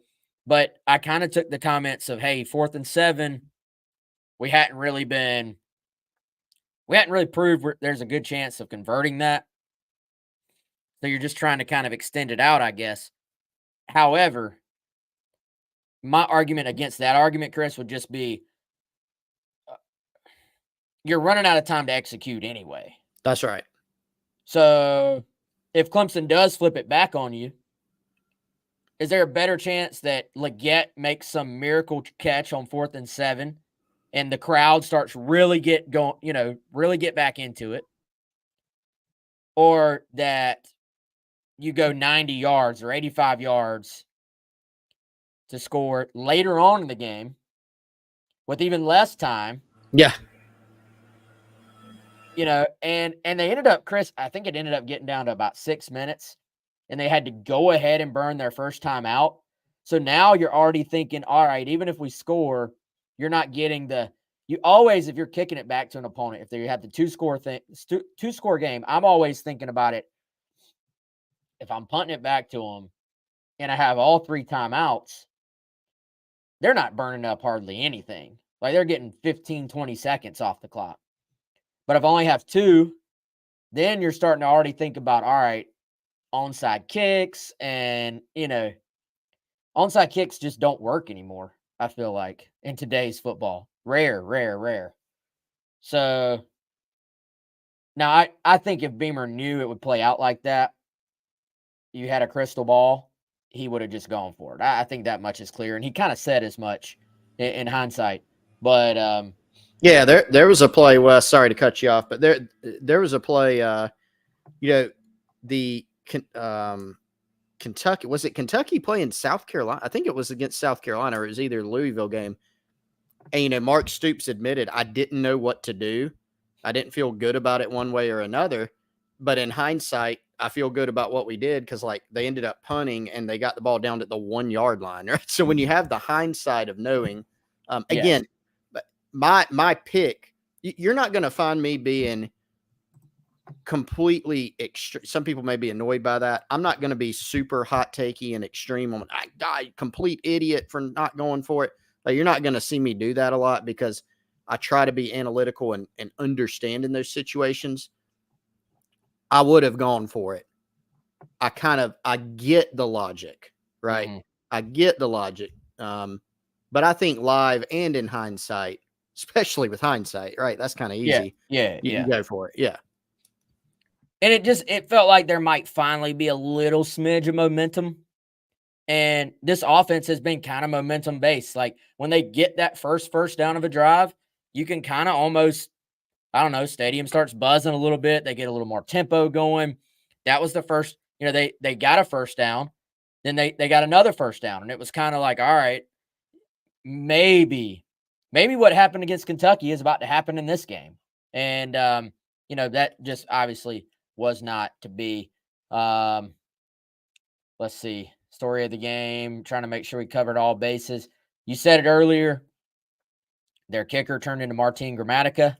but I kind of took the comments of, "Hey, 4th and 7, we hadn't really proved there's a good chance of converting that. So you're just trying to kind of extend it out, I guess." However, my argument against that argument, Chris, would just be you're running out of time to execute anyway. That's right. So if Clemson does flip it back on you, is there a better chance that Luedecke makes some miracle catch on 4th and 7 and the crowd starts really get going, really get back into it? Or that you go 90 yards or 85 yards to score later on in the game with even less time? Yeah. And they ended up, Chris, I think it ended up getting down to about 6 minutes, and they had to go ahead and burn their first time out. So now you're already thinking, all right, even if we score, you're not getting you always, if you're kicking it back to an opponent, if they have the two-score game, I'm always thinking about it. If I'm punting it back to them and I have all 3 timeouts, they're not burning up hardly anything. Like they're getting 15, 20 seconds off the clock. But if I only have 2, then you're starting to already think about, all right, onside kicks, and onside kicks just don't work anymore, I feel like, in today's football. Rare. So now I think if Beamer knew it would play out like that, you had a crystal ball, he would have just gone for it. I think that much is clear, and he kind of said as much in hindsight. But Yeah, there was a play, Wes, sorry to cut you off, but there was a play, the Kentucky, was it Kentucky playing South Carolina? I think it was against South Carolina, or it was either Louisville game. And, Mark Stoops admitted, I didn't know what to do. I didn't feel good about it one way or another. But in hindsight, I feel good about what we did because, they ended up punting and they got the ball down at the 1-yard line. Right? So when you have the hindsight of knowing, again, my pick, you're not going to find me being completely extreme. Some people may be annoyed by that. I'm not going to be super hot takey and extreme on I complete idiot for not going for it. You're not going to see me do that a lot because I try to be analytical and understand in those situations. I would have gone for it. I get the logic, right? mm-hmm. I get the logic. But I think live and in hindsight, especially with hindsight, right? That's kind of easy. Yeah. You go for it. Yeah. And it felt like there might finally be a little smidge of momentum. And this offense has been kind of momentum based. Like when they get that first down of a drive, you can kind of almost, I don't know, stadium starts buzzing a little bit. They get a little more tempo going. That was the first, they got a first down. Then they got another first down. And it was kind of like, all right, maybe what happened against Kentucky is about to happen in this game. And, that just obviously was not to be. Let's see. Story of the game, trying to make sure we covered all bases. You said it earlier. Their kicker turned into Martin Gramatica.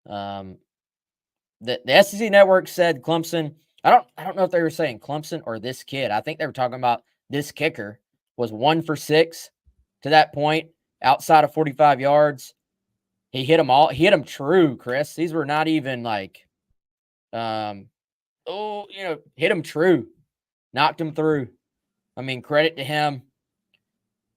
The SEC network said Clemson. I don't know if they were saying Clemson or this kid. I think they were talking about this kicker was 1 for 6 to that point outside of 45 yards. He hit them all. He hit them true, Chris. These were not even like, hit them true, knocked them through. I mean, credit to him.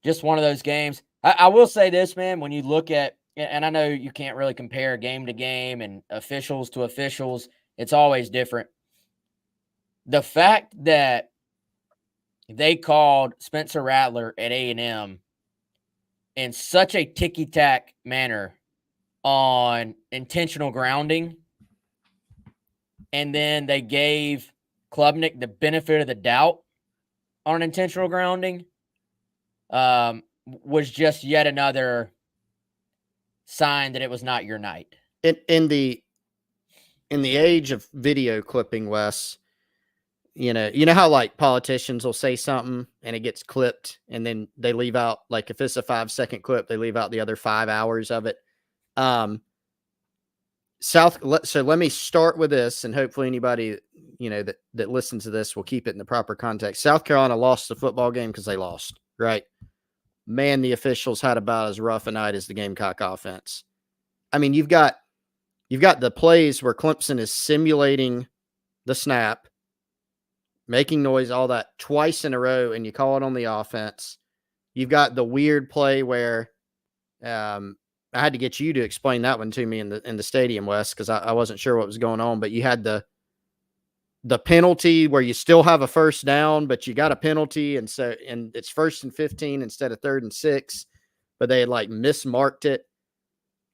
Just one of those games. I will say this, man, when you look at, and I know you can't really compare game to game and officials to officials, it's always different. The fact that they called Spencer Rattler at A&M in such a ticky-tack manner on intentional grounding, and then they gave Klubnik the benefit of the doubt on intentional grounding, was just yet another sign that it was not your night. In the age of video clipping, Wes, you know how like politicians will say something and it gets clipped and then they leave out, like if it's a 5-second clip, they leave out the other 5 hours of it. So let me start with this, and hopefully anybody that listens to this will keep it in the proper context. South Carolina lost the football game because they lost, right? Man, the officials had about as rough a night as the Gamecock offense. I mean, you've got the plays where Clemson is simulating the snap, making noise, all that twice in a row, and you call it on the offense. You've got the weird play where I had to get you to explain that one to me in the stadium, Wes, because I wasn't sure what was going on. But you had the penalty where you still have a first down, but you got a penalty, and it's 1st and 15 instead of 3rd and 6, but they had like mismarked it.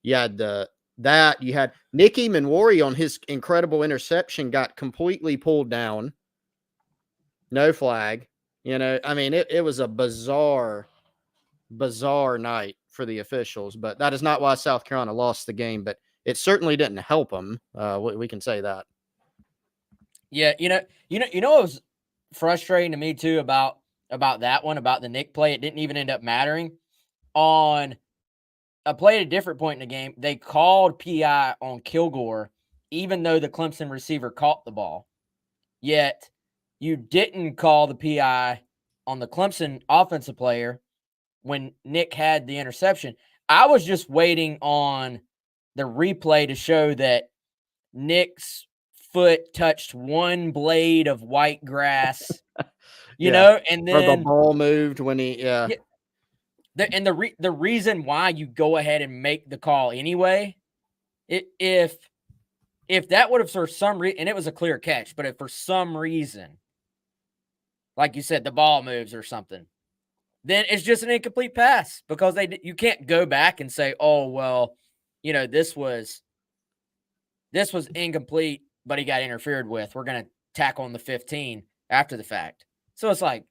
You had you had Nicky Manwari on his incredible interception got completely pulled down. No flag. I mean, it was a bizarre night for the officials, but that is not why South Carolina lost the game, but it certainly didn't help them. We can say that. Yeah. What was frustrating to me too about that one, about the Nick play. It didn't even end up mattering. On a play at a different point in the game, they called PI on Kilgore, even though the Clemson receiver caught the ball. Yet you didn't call the PI on the Clemson offensive player when Nick had the interception. I was just waiting on the replay to show that Nick's foot touched one blade of white grass, you know, and then or the ball moved when and the reason why you go ahead and make the call anyway, if that would have for some reason, and it was a clear catch, but if for some reason, like you said, the ball moves or something, then it's just an incomplete pass, because you can't go back and say, oh, well, this was incomplete, but he got interfered with. We're going to tackle on the 15 after the fact. So it's like,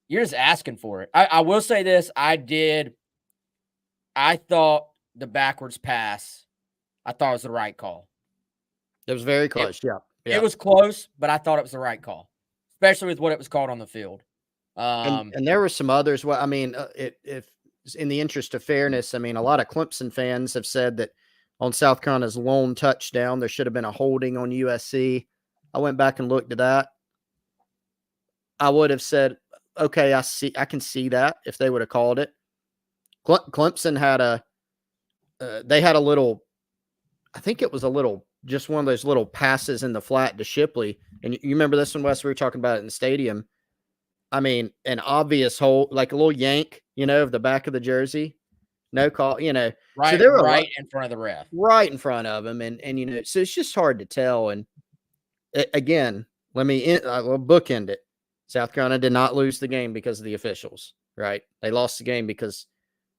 you're just asking for it. I will say this. I thought the backwards pass, I thought it was the right call. It was very close. Yeah. It was close, but I thought it was the right call, especially with what it was called on the field. And there were some others. Well, I mean, if in the interest of fairness, I mean, a lot of Clemson fans have said that on South Carolina's lone touchdown, there should have been a holding on USC. I went back and looked at that. I would have said, okay, I can see that if they would have called it. Clemson had they had a little, I think it was just one of those little passes in the flat to Shipley. And you remember this one, Wes? We were talking about it in the stadium. I mean, an obvious hole, like a little yank, of the back of the jersey. No call, Right, so they were right in front of the ref. Right in front of him. And so it's just hard to tell. And again, let me bookend it. South Carolina did not lose the game because of the officials, right? They lost the game because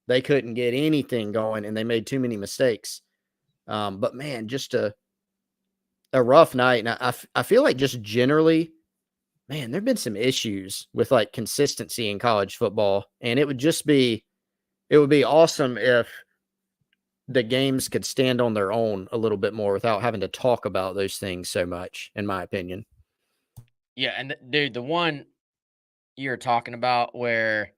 they couldn't get anything going and they made too many mistakes. But man, just a rough night. And I feel like just generally, man, there've been some issues with like consistency in college football, and it would be awesome if the games could stand on their own a little bit more without having to talk about those things so much, in my opinion. Yeah, and dude, the one you're talking about where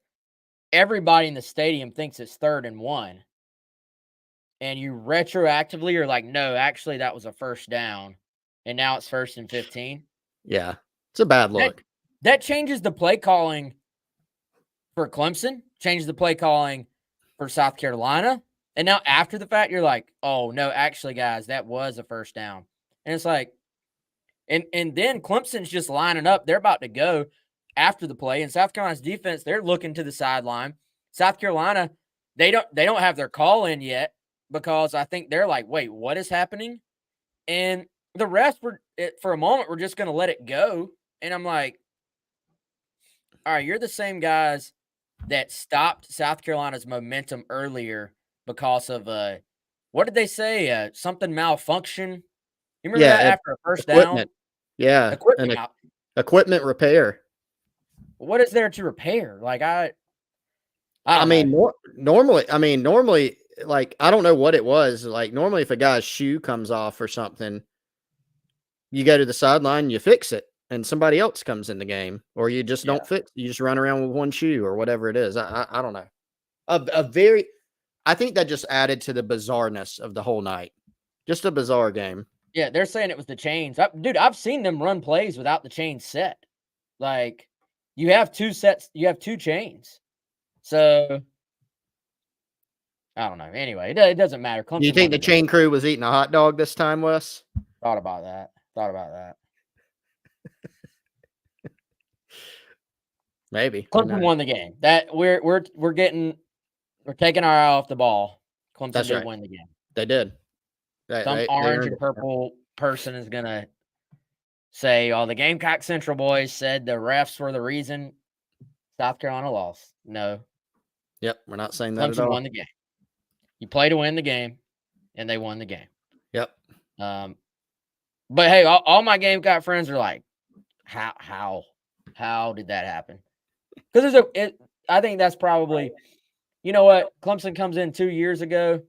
everybody in the stadium thinks it's 3rd and 1, and you retroactively are like, no, actually that was a first down, and now it's 1st and 15. Yeah, it's a bad look. That changes the play calling for Clemson, changes the play calling for South Carolina, and now after the fact, you're like, oh, no, actually, guys, that was a first down. And it's like, and then Clemson's just lining up. They're about to go after the play, and South Carolina's defense, they're looking to the sideline. South Carolina, they don't have their call in yet, because I think they're like, wait, what is happening? And the refs for a moment, we're just going to let it go. And I'm like, all right, you're the same guys that stopped South Carolina's momentum earlier because of what did they say? Something malfunction. You remember that after a first down? Yeah, equipment repair. What is there to repair? Like I mean, normally, like, I don't know what it was. Like, normally if a guy's shoe comes off or something, you go to the sideline, you fix it, and somebody else comes in the game, or you just don't Yeah. fix. You just run around with one shoe or whatever it is. I don't know. A very, I think that just added to the bizarreness of the whole night. Just a bizarre game. Yeah, they're saying it was the chains. Dude, I've seen them run plays without the chains set. Like, you have 2 sets, you have 2 chains. So, I don't know. Anyway, it doesn't matter. Do you Clemson think won the the game. chain crew was eating a hot dog this time, Wes? Thought about that. Thought about that. Maybe. Clemson won the game. That we're taking our eye off the ball. Clemson That's did right. win the game. They did. Some They orange earned and it. purple person is gonna say, "Oh, the Gamecock Central boys said the refs were the reason South Carolina lost." No, Yep, we're not saying that at Clemson all. won the game. You play to win the game, and they won the game. Yep. But hey, all my Gamecock friends are like, how did that happen? Because I think that's probably, you know what, Clemson comes in 2 years ago.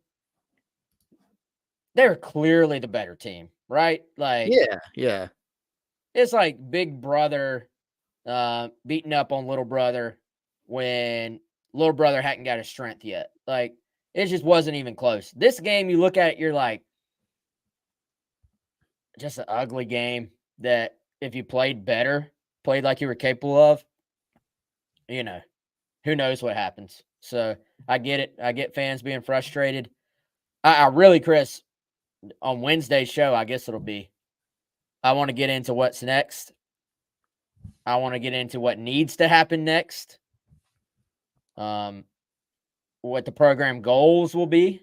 They're clearly the better team, right? Like, Yeah. it's like big brother beating up on little brother when little brother hadn't got his strength yet. Like, it just wasn't even close. This game, you look at it, you're like, just an ugly game that if you played better, played like you were capable of, you know, who knows what happens. So I get it. I get fans being frustrated. I really, Chris, on Wednesday's show, I guess it'll be, I want to get into what's next. I want to get into what needs to happen next. What the program goals will be.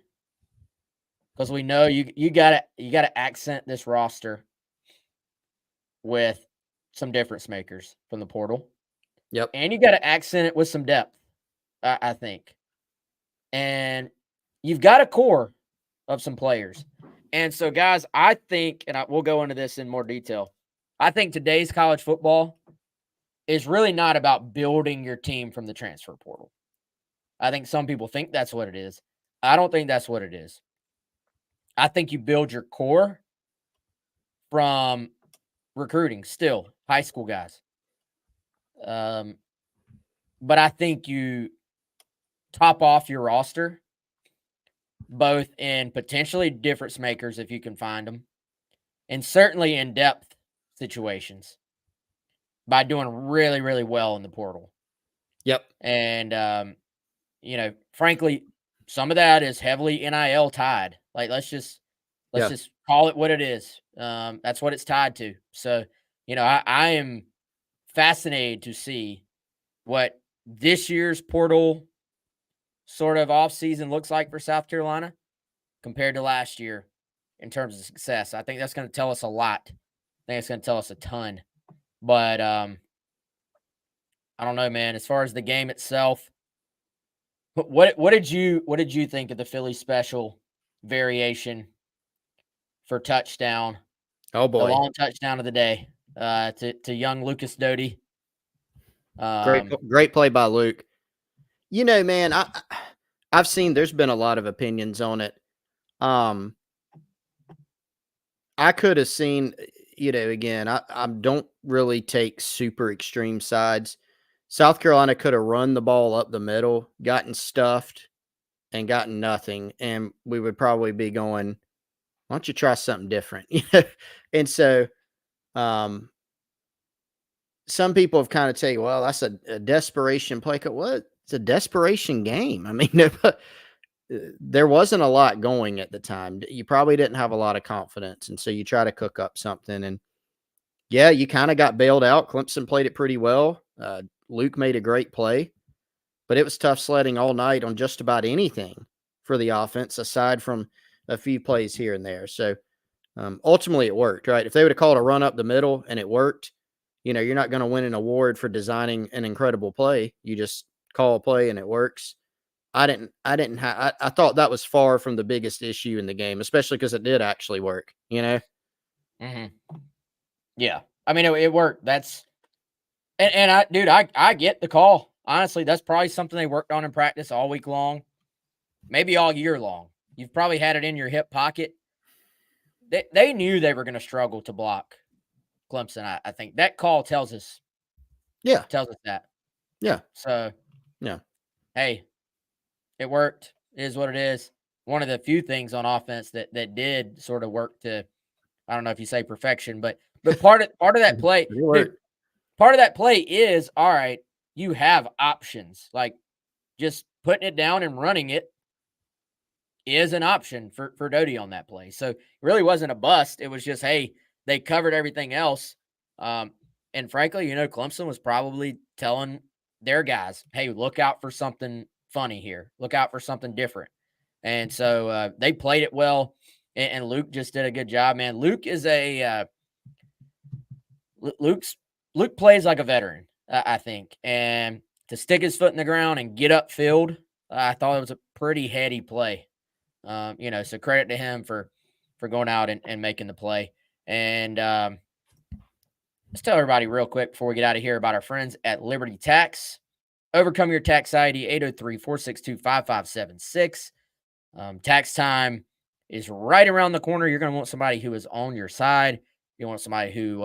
Because we know you gotta accent this roster with some difference makers from the portal. Yep. And you gotta accent it with some depth, I think. And you've got a core of some players. And so, guys, I think, and we'll go into this in more detail, I think today's college football is really not about building your team from the transfer portal. I think some people think that's what it is. I don't think that's what it is. I think you build your core from recruiting, still high school guys. But I think you top off your roster, both in potentially difference makers if you can find them, and certainly in depth situations by doing really, really well in the portal. Yep. And frankly, some of that is heavily NIL tied. Like, let's just call it what it is. That's what it's tied to. So, I am fascinated to see what this year's portal sort of offseason looks like for South Carolina compared to last year in terms of success. I think that's going to tell us a lot. I think it's going to tell us a ton. But I don't know, man. As far as the game itself, what did you think of the Philly special variation for touchdown? Oh The boy. long touchdown of the day to young Lucas Doty. Great play by Luke. You know, man, I've seen there's been a lot of opinions on it. I could have seen, again, I don't really take super extreme sides. South Carolina could have run the ball up the middle, gotten stuffed, and gotten nothing, and we would probably be going, why don't you try something different? And so some people have kind of taken, well, that's a desperation play. What? It's a desperation game. I mean, there wasn't a lot going at the time. You probably didn't have a lot of confidence, and so you try to cook up something. And yeah, you kind of got bailed out. Clemson played it pretty well. Luke made a great play, but it was tough sledding all night on just about anything for the offense, aside from a few plays here and there. So ultimately, it worked, right? If they would have called a run up the middle and it worked, you're not going to win an award for designing an incredible play. You just call a play and it works. I thought that was far from the biggest issue in the game, especially because it did actually work, Mm-hmm. Yeah. I mean, it worked. I get the call. Honestly, that's probably something they worked on in practice all week long. maybe all year long. You've probably had it in your hip pocket. They knew they were going to struggle to block Clemson. I think that call tells us that. Yeah. So, Yeah. hey, it worked. It is what it is. One of the few things on offense that did sort of work to, I don't know if you say perfection, but part of that play, dude, part of that play is, all right, you have options. Like, just putting it down and running it is an option for Doty on that play. So it really wasn't a bust. It was just, hey, they covered everything else. And frankly, Clemson was probably telling their guys, hey, look out for something funny here. Look out for something different. And so they played it well. And Luke just did a good job, man. Luke is Luke plays like a veteran, I think. And to stick his foot in the ground and get upfield, I thought it was a pretty heady play. So credit to him for going out and making the play. And let's tell everybody real quick before we get out of here about our friends at Liberty Tax. Overcome your tax anxiety, 803-462-5576. Tax time is right around the corner. You're going to want somebody who is on your side. You want somebody who,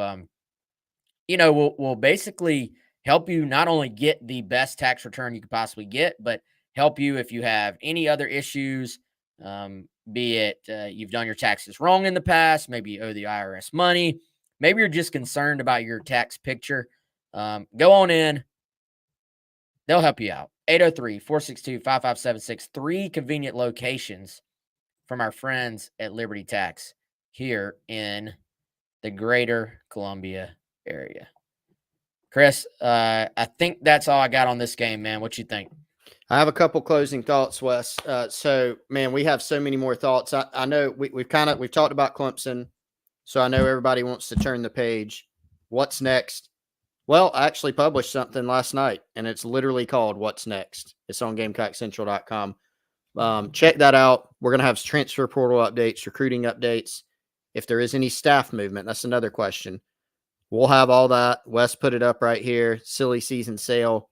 will basically help you not only get the best tax return you could possibly get, but help you if you have any other issues, be it you've done your taxes wrong in the past, maybe you owe the IRS money, maybe you're just concerned about your tax picture. Go on in. They'll help you out. 803-462-5576. 3 convenient locations from our friends at Liberty Tax here in the greater Columbia area. Chris, I think that's all I got on this game, man. What you think? I have a couple closing thoughts, Wes. So, man, we have so many more thoughts. I know we've talked about Clemson, so I know everybody wants to turn the page. What's next? Well, I actually published something last night, and it's literally called What's Next. It's on GamecockCentral.com. Check that out. We're going to have transfer portal updates, recruiting updates. If there is any staff movement, that's another question. We'll have all that. Wes put it up right here. Silly season sale,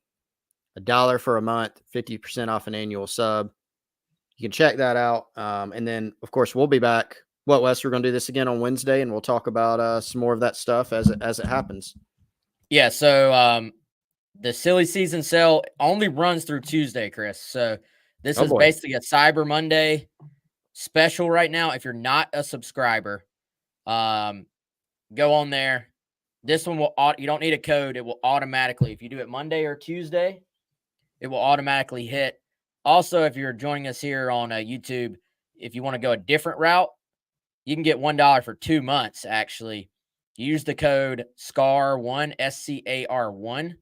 $1 for a month, 50% off an annual sub. You can check that out. And then, of course, we'll be back. What, Wes? We're going to do this again on Wednesday, and we'll talk about some more of that stuff as it happens. Yeah, so the silly season sale only runs through Tuesday, Chris. So this is basically a Cyber Monday special right now. If you're not a subscriber, go on there. This one you don't need a code. It will automatically, if you do it Monday or Tuesday, it will automatically hit. Also, if you're joining us here on YouTube, if you want to go a different route, you can get $1 for 2 months, actually. Use the code SCAR1, SCAR1.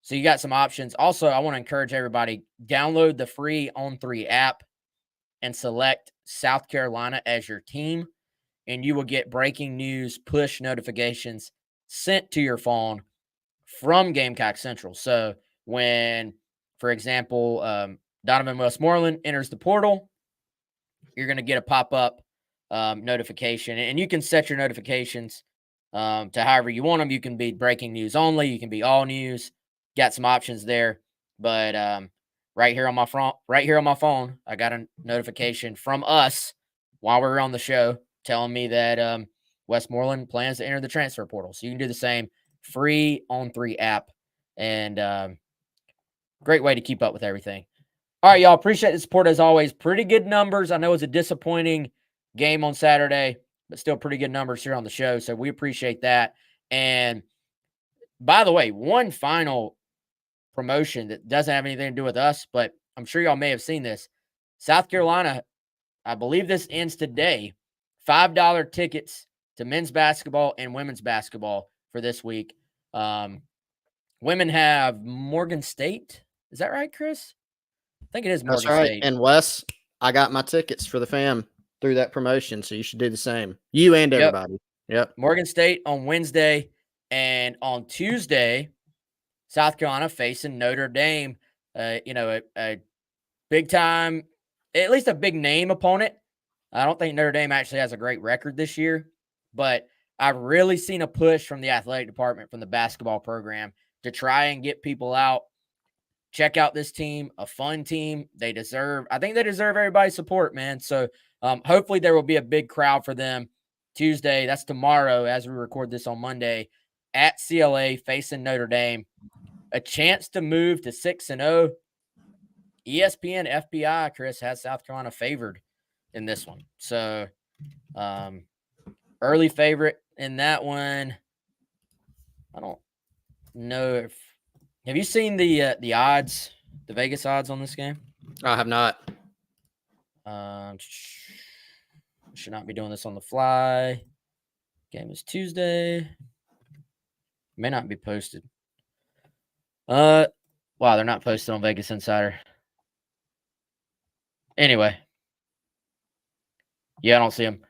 So you got some options. Also, I want to encourage everybody, download the free On3 app and select South Carolina as your team, and you will get breaking news push notifications sent to your phone from Gamecock Central. So when, for example, Donovan Westmoreland enters the portal, you're going to get a pop-up notification, and you can set your notifications to however you want them. You can be breaking news only. You can be all news. Got some options there, but right here on my phone, I got a notification from us while we were on the show telling me that Westmoreland plans to enter the transfer portal. So you can do the same. Free On3 app, and great way to keep up with everything. All right, y'all. Appreciate the support as always. Pretty good numbers. I know it was a disappointing game on Saturday, but still pretty good numbers here on the show. So we appreciate that. And by the way, one final promotion that doesn't have anything to do with us, but I'm sure y'all may have seen this. South Carolina, I believe this ends today. $5 tickets to men's basketball and women's basketball for this week. Women have Morgan State. Is that right, Chris? I think it is Morgan State. And Wes, I got my tickets for the fam through that promotion, so you should do the same. You and everybody. Yep. Morgan State on Wednesday, and on Tuesday, South Carolina facing Notre Dame. A big time, at least a big name opponent. I don't think Notre Dame actually has a great record this year, but I've really seen a push from the athletic department, from the basketball program, to try and get people out check out this team, a fun team. I think they deserve everybody's support, man. So hopefully there will be a big crowd for them Tuesday. That's tomorrow as we record this on Monday at CLA facing Notre Dame. A chance to move to 6-0. ESPN FPI, Chris, has South Carolina favored in this one. So early favorite in that one. I don't know if have you seen the odds, the Vegas odds on this game? I have not. Should not be doing this on the fly. Game is Tuesday. May not be posted. Wow, they're not posted on Vegas Insider. Anyway. Yeah, I don't see them.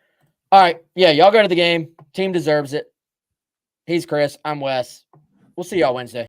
All right. Yeah, y'all go to the game. Team deserves it. He's Chris. I'm Wes. We'll see y'all Wednesday.